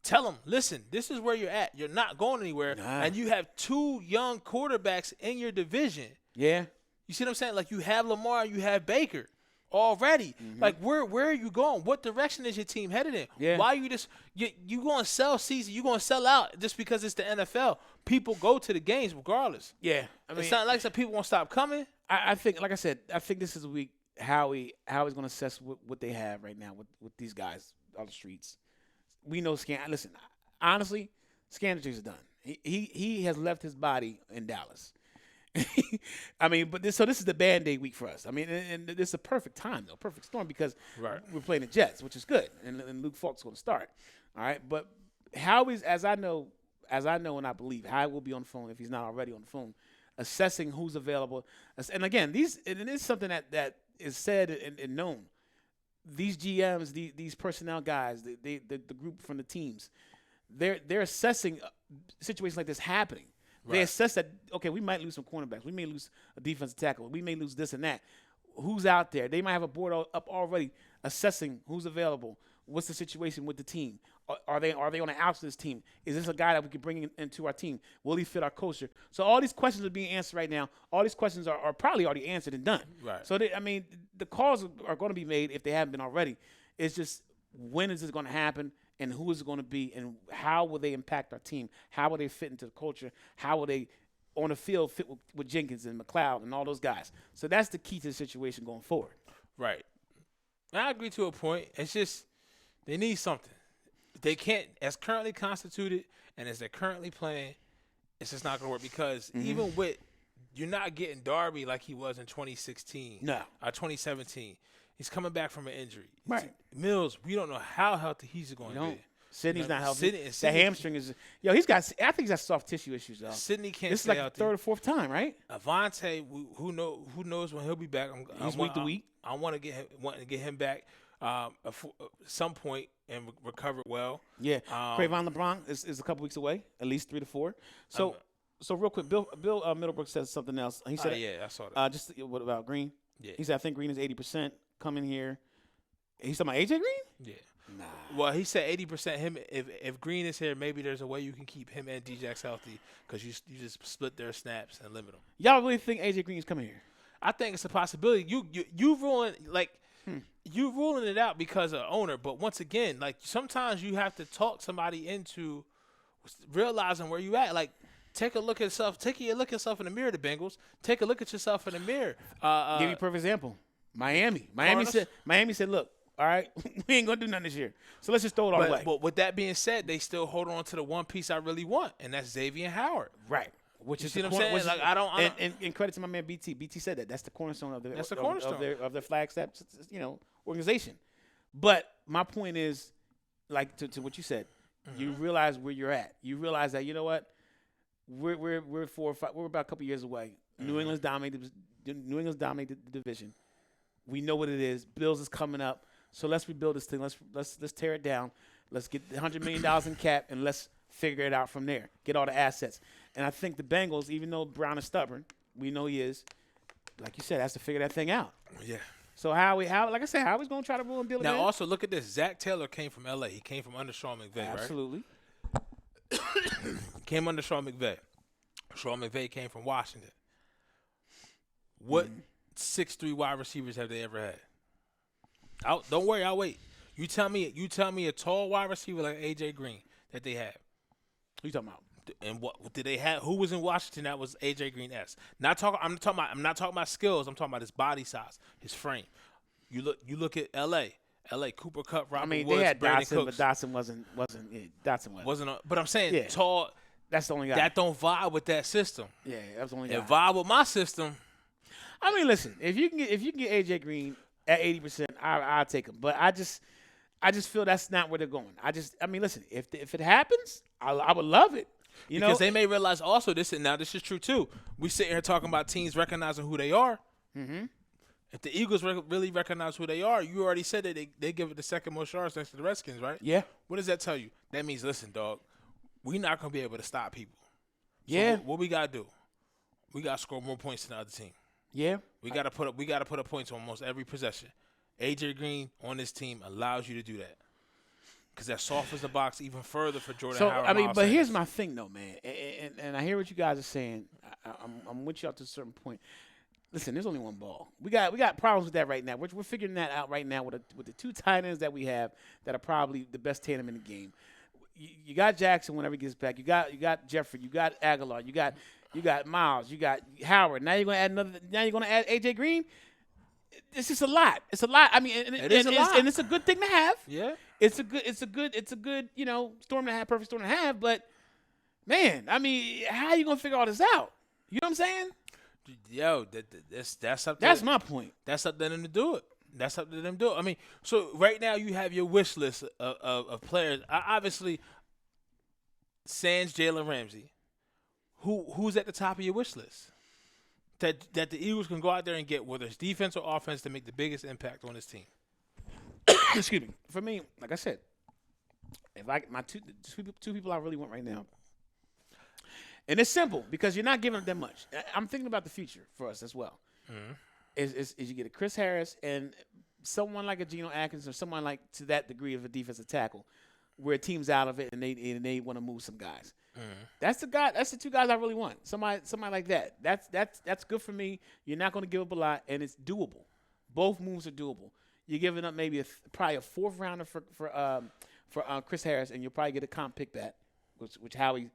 Tell them, listen, this is where you're at. You're not going anywhere, and you have 2 young quarterbacks in your division. Yeah. You see what I'm saying? Like, you have Lamar, you have Baker already. Like, where are you going? What direction is your team headed in? Yeah. Why are you just you going to sell season? You going to sell out just because it's the NFL? People go to the games regardless. Yeah. I mean, it's not like some people won't stop coming. I think, like I said, I think this is a week Howie's going to assess what they have right now with these guys on the streets. We know Listen, honestly, Scandrick's done. He has left his body in Dallas. I mean, but this is the Band-Aid week for us. I mean, and this is a perfect time, though, perfect storm, because we're playing the Jets, which is good, and Luke Falk's going to start. All right, but Howie's, as I know and I believe, Howie will be on the phone if he's not already on the phone, assessing who's available. And again, it is something that is said and known. These GMs, these personnel guys, the group from the teams, they're assessing situations like this happening. Right. They assess that, okay, we might lose some cornerbacks. We may lose a defensive tackle. We may lose this and that. Who's out there? They might have a board up already assessing who's available. What's the situation with the team? Are they on the outs of this team? Is this a guy that we could bring into our team? Will he fit our culture? So all these questions are being answered right now. All these questions are probably already answered and done. Right. So, the calls are going to be made if they haven't been already. It's just, when is this going to happen? And who is it going to be, and how will they impact our team? How will they fit into the culture? How will they, on the field, fit with Jenkins and McLeod and all those guys? So that's the key to the situation going forward. Right. I agree to a point. It's just they need something. They can't, as currently constituted and as they're currently playing, it's just not going to work because even with, you're not getting Darby like he was in 2016. No. 2017. He's coming back from an injury. Right. Mills, we don't know how healthy he's going to be. Sydney's not healthy. Sydney, The hamstring is. Yo, he's got. I think he's got soft tissue issues though. Sydney can't This is stay like out the third or fourth time, right? Avante, who knows when he'll be back? He's week to week. I want to get him back some point and recover well. Yeah, Cravon LeBron is a couple weeks away, at least 3 to 4. So real quick, Bill Middlebrook said something else. He said, yeah, I saw that. What about Green? Yeah. He said, I think Green is 80% coming here. He's talking about AJ Green? Yeah. Nah. Well, he said 80%. Him, if Green is here, maybe there's a way you can keep him and Djax healthy because you just split their snaps and limit them. Y'all really think AJ Green is coming here? I think it's a possibility. You ruling you ruling it out because of owner, but once again, like sometimes you have to talk somebody into realizing where you at. Like take a look at yourself. Take a look at yourself in the mirror. The Bengals. Take a look at yourself in the mirror. Give you a perfect example. Miami said, look, all right, we ain't gonna do nothing this year, so let's just throw it all away. But with that being said, they still hold on to the one piece I really want, and that's Xavier Howard. Right. Which You is see the what I'm saying? Like, I don't. And credit to my man BT. BT said that. That's the cornerstone of That's the cornerstone. of their flagship, organization. But my point is, like to what you said, you realize where you're at. You realize that you know what, we're 4 or 5. We're about a couple years away. New England's dominated the division. We know what it is. Bills is coming up. So let's rebuild this thing. Let's tear it down. Let's get $100 million in cap and let's figure it out from there. Get all the assets. And I think the Bengals, even though Brown is stubborn, we know he is. Like you said, has to figure that thing out. Yeah. So like I said, Howie's gonna try to rule and deal Now again? also look at this. Zach Taylor came from L.A. He came from under Sean McVay, Absolutely. right? Came under Sean McVay. Sean McVay came from Washington. What 6'3" wide receivers have they ever had? Don't worry, I'll wait. You tell me a tall wide receiver like AJ Green that they have. Who you talking about? And what did they have? Who was in Washington that was AJ Green-esque? I'm not talking about skills. I'm talking about his body size, his frame. You look at L.A. Cooper Kupp, Robert Woods, they had Brandon Dotson, Cooks. but Dotson wasn't. Dotson wasn't. But I'm saying tall. That's the only guy. That don't vibe with that system. Yeah, that was the only guy. It vibe with my system. I mean, listen, if you can get AJ Green at 80%, I'll take him. But I just feel that's not where they're going. Listen, if it happens, I would love it. Because they may realize also this is true too. We sitting here talking about teams recognizing who they are. Mm-hmm. If the Eagles really recognize who they are, you already said that they give it the second most yards next to the Redskins, right? Yeah. What does that tell you? That means, listen, dog, we're not gonna be able to stop people. So yeah. What we gotta do? We gotta score more points than the other team. Yeah. We gotta put up points on almost every possession. AJ Green on this team allows you to do that. Because that softens the box even further for Jordan Howard. But here's my thing, though, man. And I hear what you guys are saying. I'm with you up to a certain point. Listen, there's only one ball. We got problems with that right now. We're figuring that out right now with the 2 tight ends that we have that are probably the best tandem in the game. You got Jackson whenever he gets back. You got Jeffrey. You got Aguilar. You got Miles. You got Howard. Now you're gonna add another. Now you're gonna add AJ Green. It's just a lot. It's a lot. I mean, it is a lot. And it's a good thing to have. Yeah. It's a good, storm to have, perfect storm to have. But man, I mean, how are you gonna figure all this out? You know what I'm saying? Yo, that's up. That's my point. That's up to them to do it. That's up to them to do it. I mean, so right now you have your wish list of players. Obviously, sans Jalen Ramsey, who's at the top of your wish list? That the Eagles can go out there and get, whether it's defense or offense, to make the biggest impact on this team. Excuse me. For me, like I said, if my two people I really want right now, and it's simple because you're not giving up that much. I'm thinking about the future for us as well. Mm-hmm. Is you get a Chris Harris and someone like a Geno Atkins or someone like to that degree of a defensive tackle, where a team's out of it and they want to move some guys. Mm-hmm. That's the 2 guys I really want. Somebody like that. That's good for me. You're not going to give up a lot, and it's doable. Both moves are doable. You're giving up maybe probably a 4th rounder for Chris Harris, and you'll probably get a comp pick back, which Howie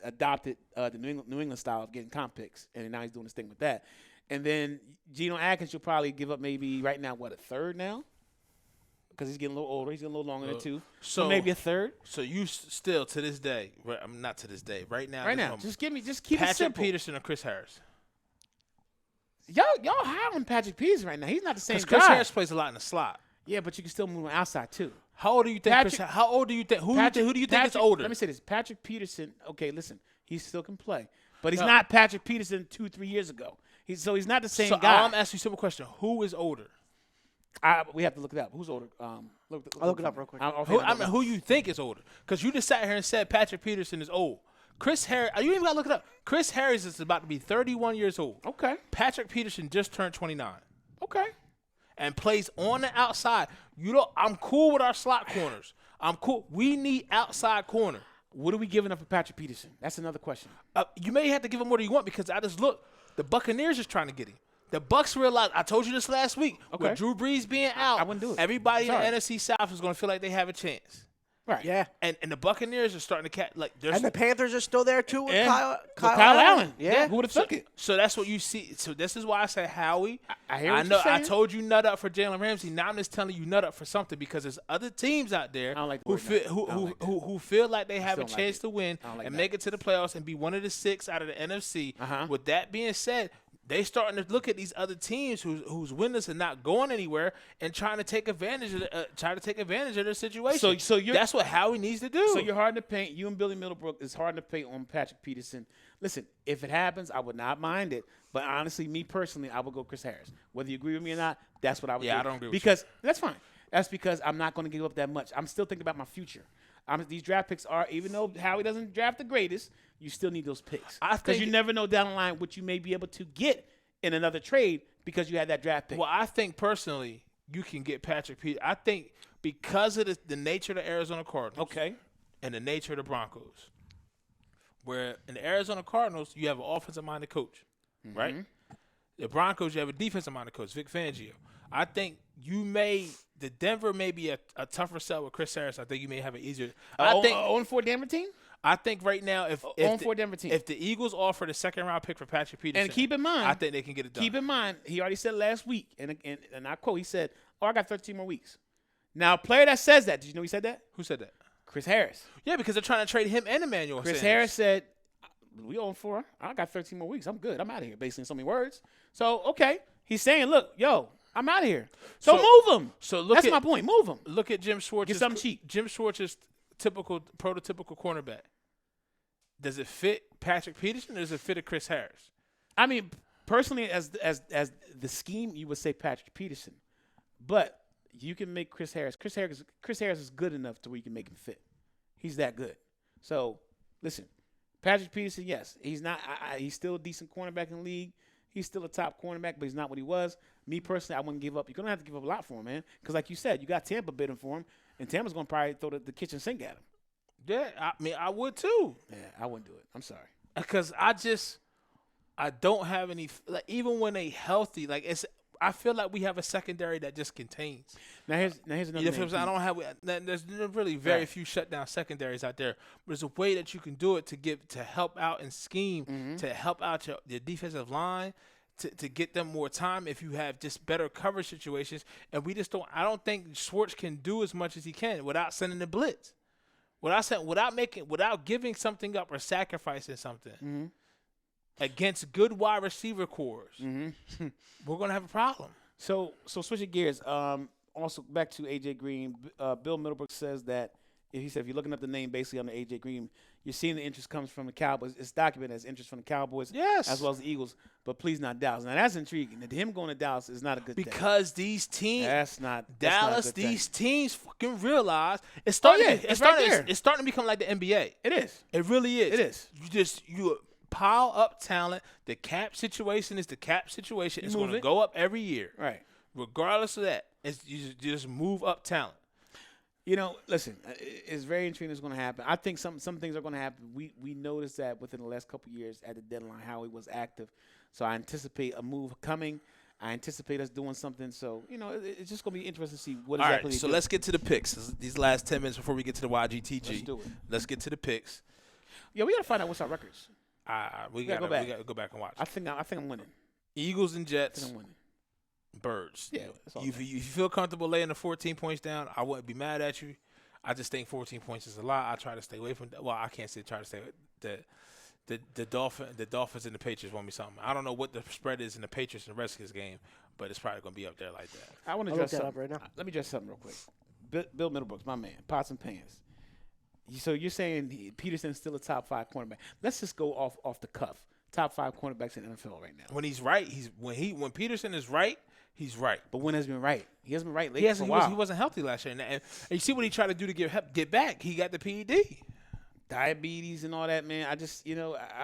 adopted the New England style of getting comp picks, and now he's doing this thing with that. And then Geno Atkins, you'll probably give up maybe right now, a 3rd now? Because he's getting a little older. He's getting a little longer than 2. So maybe a 3rd. So you still, to this day, I'm not to this day, right now. Just keep it simple. Patrick Peterson or Chris Harris? Y'all high on Patrick Peterson right now. He's not the same guy. Chris Harris plays a lot in the slot. Yeah, but you can still move him outside too. How old do you think? How old do you think? Who do you think is older? Let me say this: Patrick Peterson. Okay, listen, he still can play, but he's not Patrick Peterson 2-3 years ago. He's not the same guy. I'm asking you a simple question: who is older? We have to look it up. Who's older? I'll look it up real quick. Who you think is older? Because you just sat here and said Patrick Peterson is old. Chris Harris, you even got to look it up. Chris Harris is about to be 31 years old. Okay. Patrick Peterson just turned 29. Okay. And plays on the outside. I'm cool with our slot corners. I'm cool. We need outside corner. What are we giving up for Patrick Peterson? That's another question. You may have to give him what you want because I just look. The Buccaneers is trying to get him. The Bucs realized, I told you this last week, with Drew Brees being out, I wouldn't do it. Everybody in the NFC South is going to feel like they have a chance. Right. Yeah. And the Buccaneers are starting to catch and the Panthers are still there too with Kyle Allen. Yeah. Who would have took it? So that's what you see. So this is why I say Howie. I hear what you're saying. I told you nut up for Jalen Ramsey. Now I'm just telling you nut up for something because there's other teams out there who feel like they have a chance to win and make it to the playoffs and be one of the 6 out of the NFC. With that being said, they starting to look at these other teams who's winners and not going anywhere and trying to take advantage of the situation. So that's what Howie needs to do. So you're hard to paint. You and Billy Middlebrook is hard to paint on Patrick Peterson. Listen, if it happens, I would not mind it. But honestly, me personally, I would go Chris Harris. Whether you agree with me or not, that's what I would do. Yeah, I don't agree with you. Because that's fine. That's because I'm not going to give up that much. I'm still thinking about my future. These draft picks are, even though Howie doesn't draft the greatest, you still need those picks. Because you never know down the line what you may be able to get in another trade because you had that draft pick. Well, I think personally you can get Patrick Peterson. I think because of the nature of the Arizona Cardinals and the nature of the Broncos, where in the Arizona Cardinals you have an offensive-minded coach, right? The Broncos, you have a defensive-minded coach, Vic Fangio. I think the Denver may be a tougher sell with Chris Harris. I think you may have an easier. I think 0-4 Denver team? I think right now, if the Eagles offer the second-round pick for Patrick Peterson, and keep in mind, I think they can get it done. Keep in mind, he already said last week, and I quote, he said, I got 13 more weeks. Now, a player that says that, did you know he said that? Who said that? Chris Harris. Yeah, because they're trying to trade him and Emmanuel Chris Sanders. Harris said, we 0-4. I got 13 more weeks. I'm good. I'm out of here, based on so many words. So, okay. He's saying, look, I'm out of here. So move him. That's my point. Move him. Look at Jim Schwartz's. Get something cheap. Jim Schwartz's prototypical cornerback. Does it fit Patrick Peterson or does it fit a Chris Harris? I mean, personally, as the scheme, you would say Patrick Peterson. But you can make Chris Harris. Chris Harris is good enough to where you can make him fit. He's that good. So, listen, Patrick Peterson, yes, he's not. He's still a decent cornerback in the league. He's still a top cornerback, but he's not what he was. Me personally, I wouldn't give up. You're gonna have to give up a lot for him, man. Because like you said, you got Tampa bidding for him, and Tampa's gonna probably throw the kitchen sink at him. Yeah, I mean, I would too. Yeah, I wouldn't do it. I'm sorry. Because I don't have any. Like, even when they healthy, I feel like we have a secondary that just contains. Now here's another. You know, I don't have. There's really very few shutdown secondaries out there. But there's a way that you can do it to help out and scheme, to help out your defensive line, to get them more time if you have just better coverage situations. And we just don't. I don't think Schwartz can do as much as he can without sending the blitz. Without giving something up or sacrificing something against good wide receiver cores, we're gonna have a problem. So switching gears. Also back to AJ Green. Bill Middlebrook says that if you're looking up the name basically on the AJ Green, you're seeing the interest comes from the Cowboys. It's documented as interest from the Cowboys, as well as the Eagles, but please not Dallas. Now that's intriguing. Him going to Dallas is not a good thing. Because these teams, that's not Dallas. These teams fucking realize it's starting. It's starting to become like the NBA. It is. It really is. It is. You pile up talent. The cap situation is the cap situation. It's going to go up every year. Right. Regardless of that, you just move up talent. You know, listen, it's very intriguing what's going to happen. I think some things are going to happen. We noticed that within the last couple of years at the deadline, how he was active. So I anticipate a move coming. I anticipate us doing something. So, you know, it's just going to be interesting to see what exactly. All right, so let's get to the picks. These last 10 minutes before we get to the YGTG. Let's do it. Let's get to the picks. Yeah, we got to find out what's our records. We got to go back and watch. I think I'm winning. Eagles and Jets. I think I'm winning. Birds. Yeah. If you feel comfortable laying the 14 points down, I wouldn't be mad at you. I just think 14 points is a lot. I try to stay away from – well, I can't say try to stay – the Dolphins and the Patriots want me something. I don't know what the spread is in the Patriots and Redskins game, but it's probably going to be up there like that. I want to address something right now. Let me address something real quick. Bill Middlebrooks, my man, pots and pans. So you're saying Peterson's still a top 5 cornerback? Let's just go off the cuff. Top 5 cornerbacks in the NFL right now. When he's right, when Peterson is right, he's right. But when has he been right? He hasn't been right lately. He wasn't healthy last year. And you see what he tried to do to get back. He got the PED. Diabetes and all that, man. I just, I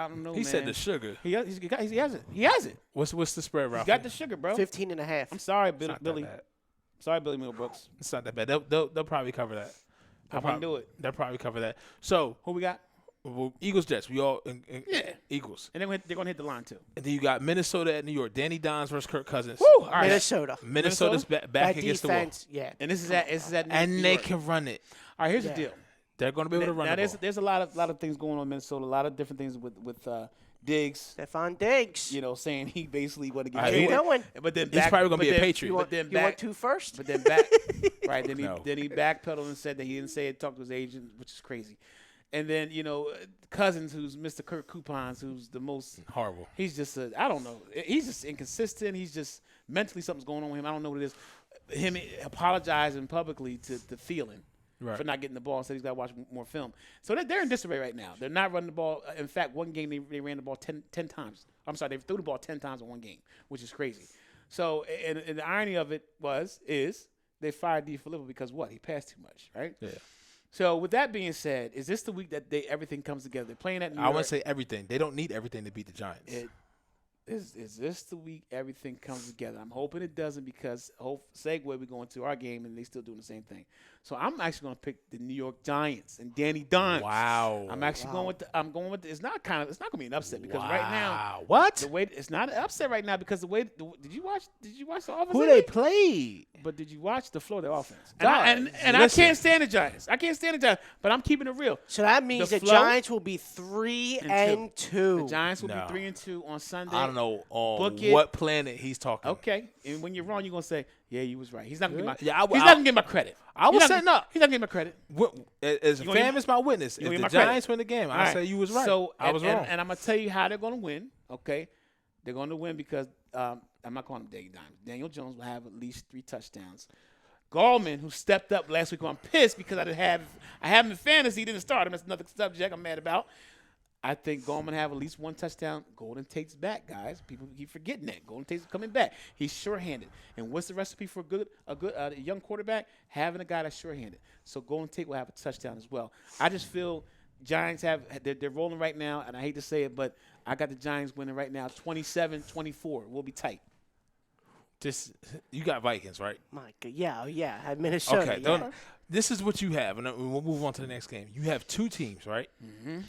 don't know, He man. said the sugar. He has it. He has it. What's the spread, Ralph? He's got the sugar, bro. 15.5. I'm sorry, It's not that Billy. bad. Sorry, Billy Middlebrooks. It's not that bad. They'll probably cover that. I wouldn't do it. They'll probably cover that. So Who we got? Eagles, Jets. We all Yeah. Eagles. And they're going to hit the line, too. And then you got Minnesota at New York. Danny Dimes versus Kirk Cousins. Woo! All right. Minnesota. Minnesota's back That against the wall. defense, yeah. And this is at New And they York. can run it. All right, here's Yeah. the deal. They're going to be able to run Now the there's ball. there's a lot of things going on in Minnesota. A lot of different things with Diggs. Stephon Diggs. Saying he basically want to get All right, traded. who going? But then He's probably gonna be a Patriot. But then You want back, 2 first? but then back, right? Then No. he backpedaled and said that he didn't say it. Talked to his agent, which is crazy. And then Cousins, who's Mr. Kirk Coupons, who's the most Horrible. He's just I don't know. He's just inconsistent. He's just mentally something's going on with him. I don't know what it is. Him apologizing publicly to Thielen Right. for not getting the ball and said he's got to watch more film. So they're in disarray right now. They're not running the ball. In fact, one game they ran the ball 10 times. I'm sorry, they threw the ball 10 times in one game, which is crazy. So and the irony of it is they fired D. Filippo because what? He passed too much, right? Yeah. So with that being said, is this the week that everything comes together? They're playing at New I York. wouldn't say everything. They don't need everything to beat the Giants. Is this the week everything comes together? I'm hoping it doesn't because segue we're going to our game and they still doing the same thing. So I'm actually going to pick the New York Giants and Danny Dimes. Wow. I'm actually going with it's not going to be an upset because right now What? the way it's not an upset right now because did you watch the offense? Who they played? But did you watch the Florida offense? Dog, And I listen. can't stand the Giants. But I'm keeping it real. So that means The the flow Giants will be 3-2. The Giants will No. be 3-2 on Sunday. I don't know on Book it. what planet he's talking. Okay, and when you're wrong, you're gonna say, "Yeah, you was right." He's not gonna get my. Yeah, he's not gonna get my credit. I was He's not setting gonna- up. He's not gonna get my credit. As a You gonna fan, give- is my witness. you gonna If give the my credit. Giants win the game, All I say you was right. So I was wrong. And I'm gonna tell you how they're gonna win. Okay, they're gonna win because I'm not calling him Danny Dimes. Daniel Jones will have at least 3 touchdowns. Gallman, who stepped up last week, I'm pissed because I have him in fantasy. He didn't start him. That's another subject I'm mad about. I think Gallman have at least 1 touchdown. Golden Tate's back, guys. People keep forgetting that. Golden Tate's coming back. He's sure-handed. And what's the recipe for a young quarterback? Having a guy that's sure-handed. So Golden Tate will have a touchdown as well. I just feel Giants they're rolling right now, and I hate to say it, but I got the Giants winning right now, 27-24. We'll be tight. You got Vikings, right? My God, yeah, at Minnesota. Okay. yeah. This is what you have, and we'll move on to the next game. You have 2 teams, right? Mm-hmm.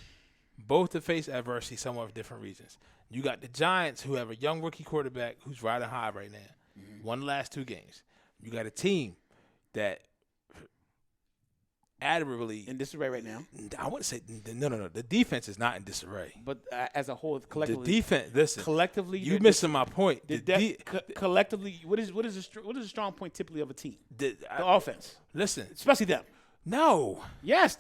Both to face adversity, somewhat for different reasons. You got the Giants, who have a young rookie quarterback who's riding high right now. Won the last 2 games. You got a team that admirably In disarray right now. I wouldn't say no. The defense is not in disarray. But as a whole, The collectively, defense. Listen, collectively, you missing my point. collectively, what is a strong point typically of a team? The I- offense, listen, especially them. no. Yes,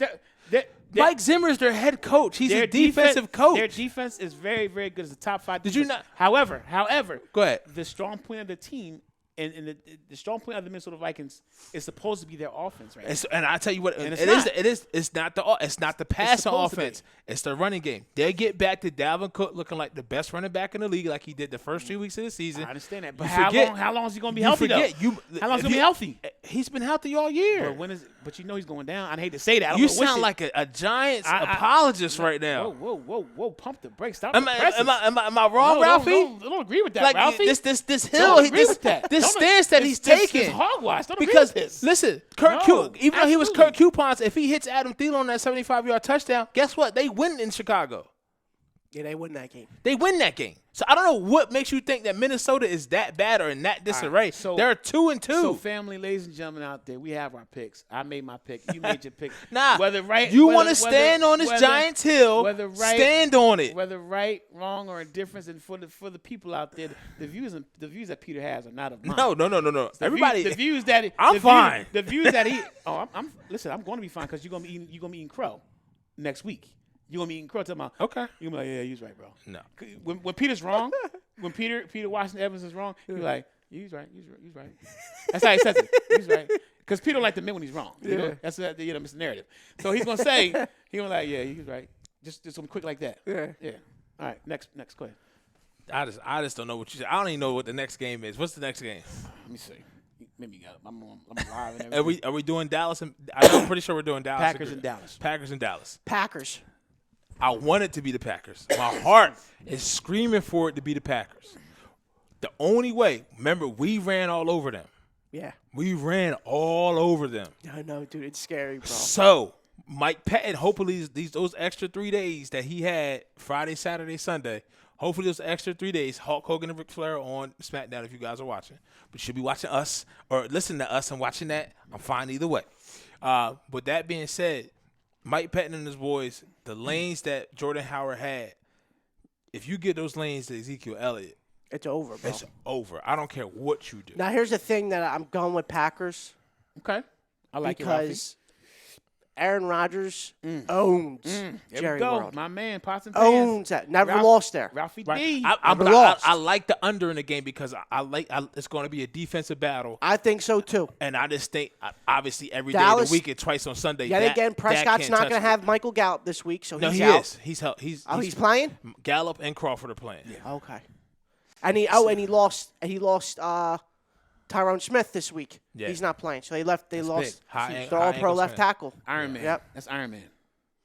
Mike Zimmer's their head coach. He's their a defensive coach. Their defense is very, very good. It's a top 5. Did you defense. not- However, Go ahead. the strong point of the team and the strong point of the Minnesota Vikings is supposed to be their offense, right? And I tell you what, And it it's not. is. It's not the passing supposed to be. offense. It's the running game. They get back to Dalvin Cook looking like the best running back in the league, like he did the first 3 weeks of the season. I understand that, but You how forget- long is he going to be you healthy forget, though? How long is he going to be healthy? He's been healthy all year. But you know he's going down. I hate to say that. I don't You know what's sound it- like a Giants I- apologist right now. Whoa! Pump the brakes. Stop Am the I presses. wrong, Ralphie? Don't agree with that, Like Ralphie. this hill, Don't agree with that. this Don't- stance that he's taking. This hogwash. Don't Because agree with this. listen, No, even though he was absolutely. Kirk Coupons, if he hits Adam Thielen on that 75-yard touchdown, guess what? They win in Chicago. Yeah, they win that game. They win that game. So I don't know what makes you think that Minnesota is that bad or in that disarray. so- They're 2-2. So, family, ladies and gentlemen out there, we have our picks. I made my pick. You made your pick. Nah, whether right, you want to stand on this Giants hill, whether right, stand on it. Whether right, wrong, or indifference, and for the people out there, the views that Peter has are not of mine. No. The Everybody, the views that I'm fine. The views that he. Oh, listen. I'm going to be fine because you're gonna be eating crow next week. You're gonna be eating crow. Tell me, Okay. You're gonna be like, yeah, he's right, bro. No. When Peter's wrong, when Peter Washington Evans is wrong, you're like, He's right. He's right. That's how he says it. He's right. Because Peter don't like to admit when he's wrong. You know? That's it's a narrative. So he's gonna say he's gonna like, yeah, he's right. Just something quick like that. Yeah. All right. Next question. I just don't know what you said. I don't even know what the next game is. What's the next game? Let me see. Maybe you got it. I'm live and everything. Are we doing Dallas? I'm pretty sure we're doing Dallas. Packers and Dallas. Packers and Dallas. Packers. I want it to be the Packers. My heart is screaming for it to be the Packers. The only way, remember, we ran all over them. Yeah. We ran all over them. I know, dude. It's scary, bro. So, Mike Pettin, hopefully those extra 3 days that he had, Friday, Saturday, Sunday, hopefully those extra 3 days, Hulk Hogan and Ric Flair on SmackDown if you guys are watching. But you should be watching us or listening to us and watching that. I'm fine either way. With that being said, Mike Pettin and his boys, the lanes that Jordan Howard had, if you get those lanes to Ezekiel Elliott, It's over, bro. it's over. I don't care what you do. Now, here's the thing that I'm going with Packers Okay. I like it, Ralphie. because Aaron Rodgers owns There Jerry we go. World. My man, Pots and Pans. Owns that. Never Ralph- lost there. Ralphie Right. D. Never lost. I like the under in the game because it's going to be a defensive battle. I think so, too. And I just think, obviously, every day Dallas- of the week and twice on Sunday. Yet again, Prescott's not going to have Michael Gallup this week, so No, he's he out. is. He's Playing? Gallup and Crawford are playing. Okay. And he lost Tyrone Smith this week. Yeah. He's not playing, so they lost. big. High Their all-pro ankle left sprain. tackle. Iron Man. Yep. That's Iron Man.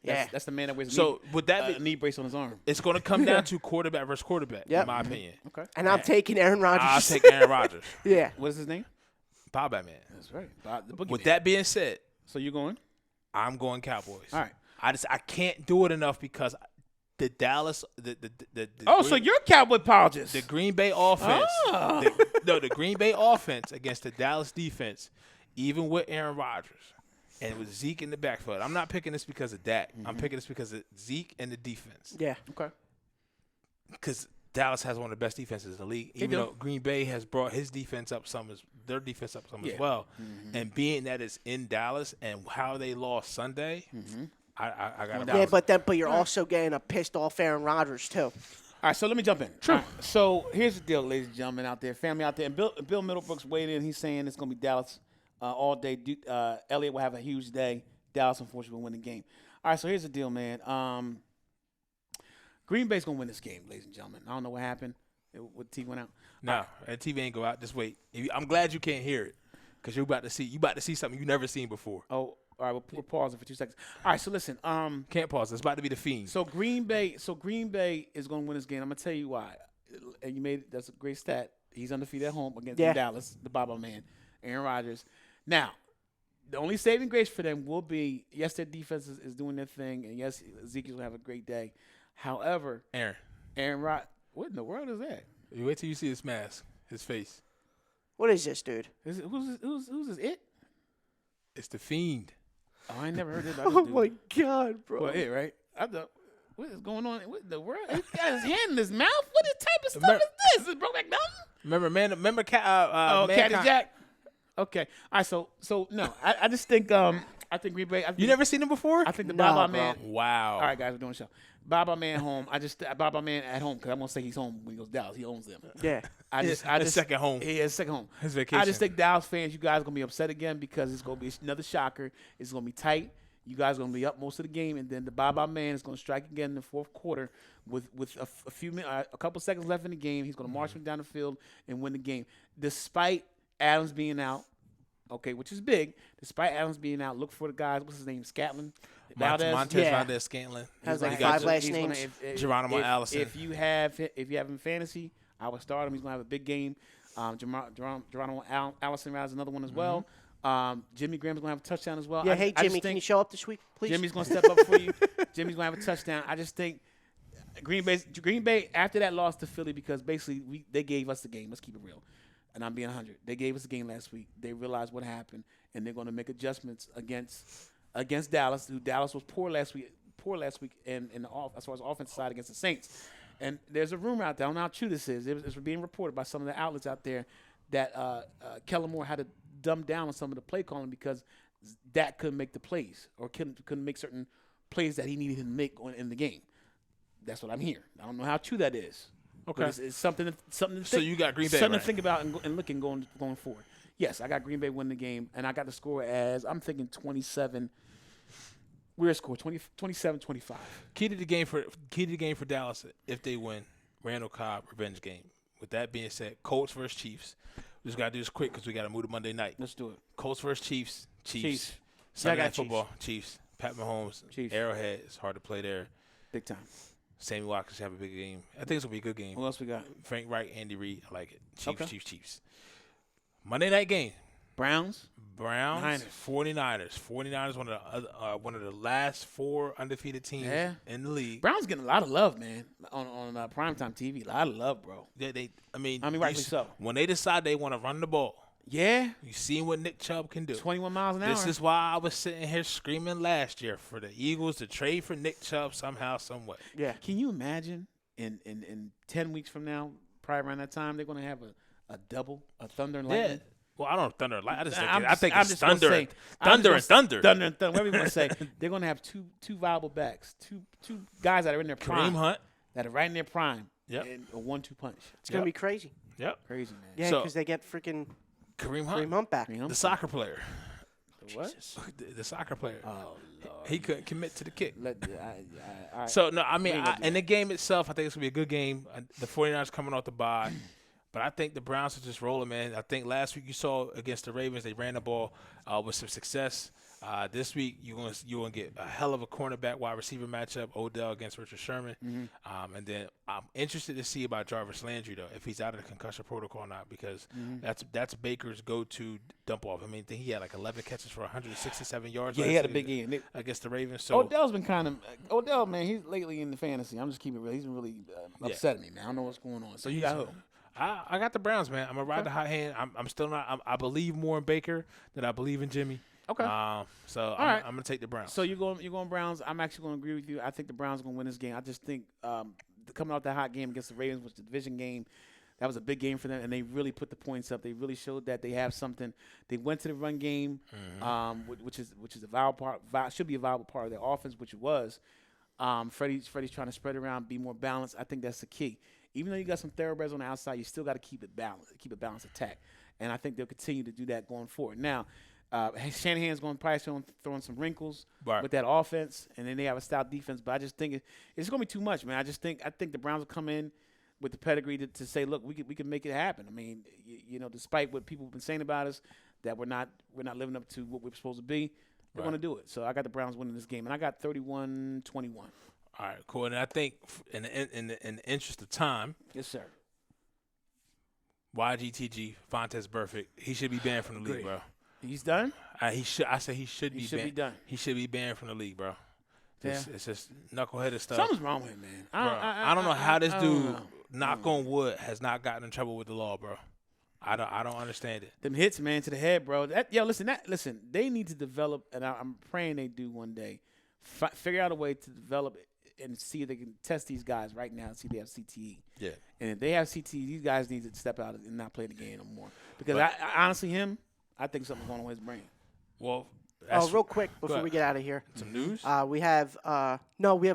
Yeah. That's the man that wears So, would that be a knee brace on his arm. it's going to come down to quarterback versus quarterback, Yep. in my opinion. Okay. And I'm taking Aaron Rodgers. I'll take Aaron Rodgers. Yeah. What is his name? Bob Batman. That's right. The Boogeyman. With that being said, So you're going? I'm going Cowboys. All right. I can't do it enough because the Dallas the Oh, so you're a Cowboy apologist. the Green Bay offense. Oh. The Green Bay offense against the Dallas defense, even with Aaron Rodgers and with Zeke in the backfield. I'm not picking this because of Dak. I'm picking this because of Zeke and the defense. Yeah. Okay. Because Dallas has one of the best defenses in the league. Even do. though Green Bay has brought his defense up their defense up some as well. And being that it's in Dallas and how they lost Sunday, I got Yeah, but you're also getting a pissed off Aaron Rodgers too. All right, so let me jump in. True. Right, so here's the deal, ladies and gentlemen out there, family out there. And Bill Middlebrook's weighed in. He's saying it's going to be Dallas all day. Elliott will have a huge day. Dallas, unfortunately, will win the game. All right, so here's the deal, man. Green Bay's going to win this game, ladies and gentlemen. I don't know what happened. What TV went out? No, and TV ain't go out. Just wait. I'm glad you can't hear it because you're about to see something you never seen before. Oh, all right, we're pausing for 2 seconds. All right, so listen. Can't pause. It's about to be the Fiend. So Green Bay is going to win this game. I'm gonna tell you why. And that's a great stat. He's undefeated at home against Dallas, the Baba man, Aaron Rodgers. Now, the only saving grace for them will be yes, their defense is doing their thing, and yes, Ezekiel's gonna have a great day. However, Aaron Rodgers, what in the world is that? You wait till you see his mask, his face. What is this, dude? Who's this? It? It's the Fiend. Oh, I ain't never heard of that. Oh my God, bro! Well, it right? I thought, what is going on? What in the world? He got his hand in his mouth. What type of stuff is this? Is Brokeback Mountain? Remember Cat and Jack. Okay. All right. So no, I just think I think Green Bay. You never seen him before? I think the No, Baba bro. man. Wow. All right, guys, we're doing a show. Baba man home. Baba man at home because I'm gonna say he's home when he goes to Dallas. He owns them. Yeah. His second home. Yeah, his second home. His vacation. I just think Dallas fans, you guys are gonna be upset again because it's gonna be another shocker. It's gonna be tight. You guys are gonna be up most of the game, and then the Baba man is gonna strike again in the fourth quarter with a few minutes, a couple seconds left in the game. He's gonna march him down the field and win the game, despite Adams being out. Okay, which is big. Despite Adams being out, look for the guys. What's his name? Scatlin. Montez Yeah. Valdez Scantlin. Has like He got 5 last He's gonna- names. Geronimo Allison. If you have him fantasy, I would start him. He's gonna have a big game. Geronimo Allison has another one as well. Jimmy Graham's gonna have a touchdown as well. Yeah. I Hey, just Jimmy, think can you show up this week, please? Jimmy's gonna step up for you. Jimmy's gonna have a touchdown. I just think Green Bay after that loss to Philly because basically they gave us the game. Let's keep it real. And I'm being 100. They gave us the game last week. They realized what happened, and they're going to make adjustments against Dallas. Who Dallas was poor last week, in the as far as offensive side against the Saints. And there's a rumor out there. I don't know how true this is. It's being reported by some of the outlets out there that Kellen Moore had to dumb down on some of the play calling because Dak couldn't make the plays or couldn't make certain plays that he needed to make in the game. That's what I'm hearing. I don't know how true that is. Okay. But it's something to think. So you got Green Bay, something right? to think about and looking going forward. Yes, I got Green Bay winning the game, and I got the score as I'm thinking 27. Weird score 27-25. Key to the game for Dallas if they win. Randall Cobb revenge game. With that being said, Colts versus Chiefs. We just gotta do this quick because we gotta move to Monday night. Let's do it. Colts versus Chiefs. Chiefs. Sunday Yeah, I Night got Football. Chiefs. Pat Mahomes. Chiefs. Arrowhead. It's hard to play there. Big time. Sammy Watkins have a big game. I think it's gonna be a good game. Who else we got? Frank Wright, Andy Reid. I like it. Chiefs. Okay. Chiefs. Monday night game. Browns. Browns, Niners. 49ers. 49ers, one of the last 4 undefeated teams in the league. Browns getting a lot of love, man, on primetime TV. A lot of love, bro. I mean, rightfully so. When they decide they want to run the ball, Yeah. you seen what Nick Chubb can do. 21 miles an hour. This is why I was sitting here screaming last year for the Eagles to trade for Nick Chubb somehow, some way. Yeah. Can you imagine in 10 weeks from now, probably around that time, they're going to have a double, a Thunder and Lightning? Yeah. Well, I don't know Thunder. I just think, I'm I think I'm it's just gonna Thunder, say- Thunder, and Thunder. Thunder and Thunder. Whatever you want to say. They're going to have two viable backs, two guys that are in their prime. Kareem Hunt. That are right in their prime. Yep. And a 1-2 punch. It's going to be crazy. Yep. Crazy, man. Yeah, So- because they get freaking Kareem Hunt. Kareem Hunt back. Kareem Hunt. The soccer player. What? The soccer player. Oh, Lord. He couldn't commit to the kick. All right. So, no, I mean, ain't gonna do in the game itself, I think it's going to be a good game. The 49ers coming off the bye. But I think the Browns are just rolling, man. I think last week you saw against the Ravens, they ran the ball with some success. This week you're gonna get a hell of a cornerback wide receiver matchup, Odell against Richard Sherman. And then I'm interested to see about Jarvis Landry though, if he's out of the concussion protocol or not, because that's Baker's go-to dump off. I mean, I think he had like 11 catches for 167 yards. Yeah, last he had a season big game. against the Ravens. So Odell's been kind of Odell, man. He's lately in the fantasy. I'm just keeping it real. He's been really upsetting me, man. I don't know what's going on. So you got who? I got the Browns, man. I'm gonna ride the hot hand. I'm still not. I believe more in Baker than I believe in Jimmy. Okay. So right. I'm gonna take the Browns. So you're going Browns. I'm actually going to agree with you. I think the Browns are going to win this game. I just think coming out that hot game against the Ravens was the division game. That was a big game for them, and they really put the points up. They really showed that they have something. They went to the run game, which is a viable part. Should be a viable part of their offense, which it was. Freddie's trying to spread around, be more balanced. I think that's the key. Even though you got some thoroughbreds on the outside, you still got to keep it balanced, keep a balanced attack. And I think they'll continue to do that going forward. Now, Shanahan's going to probably throw in some wrinkles with that offense, and then they have a stout defense. But I just think it's going to be too much, man. I think the Browns will come in with the pedigree to say, look, we can make it happen. I mean, you know, despite what people have been saying about us, that we're not living up to what we're supposed to be, they're going to do it. So I got the Browns winning this game, and I got 31-21. All right, cool. And I think in the interest of time, Yes, sir. YGTG, Fontes Burfict, he should be banned from the league, bro. He's done? He should. I say he should be should banned. be done. He should be banned from the league, bro. Yeah. It's just knuckleheaded stuff. Something's wrong with him, man. Bro, I don't know how this dude, know. knock on wood, has not gotten in trouble with the law, bro. I don't understand it. Them hits, man, to the head, bro. Listen, they need to develop, and I'm praying they do one day, figure out a way to develop it and see if they can test these guys right now and see if they have CTE. Yeah. And if they have CTE, these guys need to step out and not play the game no more. Because I honestly, I think something's going on with his brain. Well, Real quick before we get out of here, some news. we have a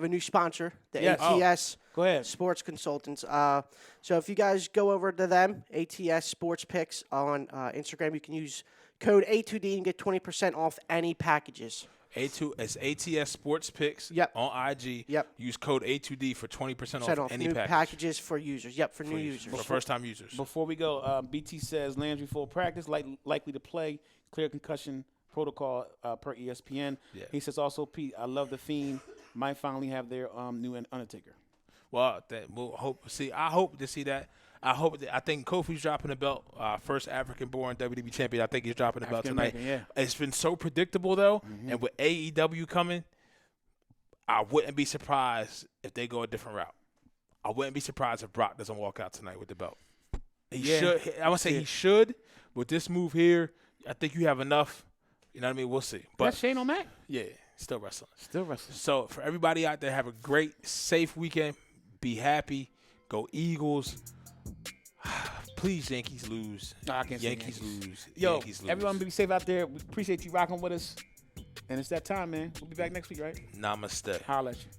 new sponsor, the Yes. ATS Go ahead. Sports Consultants. So if you guys go over to them, ATS Sports Picks on Instagram, you can use code A2D and get 20% off any packages. It's ATS Sports Picks on IG. Yep. Use code A2D for 20% Set off any new package. packages for users. Yep, for new users. For first-time users. Before we go, BT says Landry full practice, likely to play, clear concussion protocol per ESPN. Yeah. He says also, Pete, I love the Fiend. Might finally have their new Undertaker. Well, we'll hope. See, I hope to see that. I think Kofi's dropping the belt. First African-born WWE champion. I think he's dropping the belt tonight. Yeah. It's been so predictable though, and with AEW coming, I wouldn't be surprised if they go a different route. I wouldn't be surprised if Brock doesn't walk out tonight with the belt. He should. I would say he should. With this move here, I think you have enough. You know what I mean? We'll see. But That's Shane O'Mac. yeah, still wrestling. Still wrestling. So for everybody out there, have a great, safe weekend. Be happy. Go Eagles. Please, Yankees lose. No, I can't say Yankees lose. Yo, Yankees lose. everyone be safe out there. We appreciate you rocking with us. And it's that time, man. We'll be back next week, right? Namaste. Holla at you.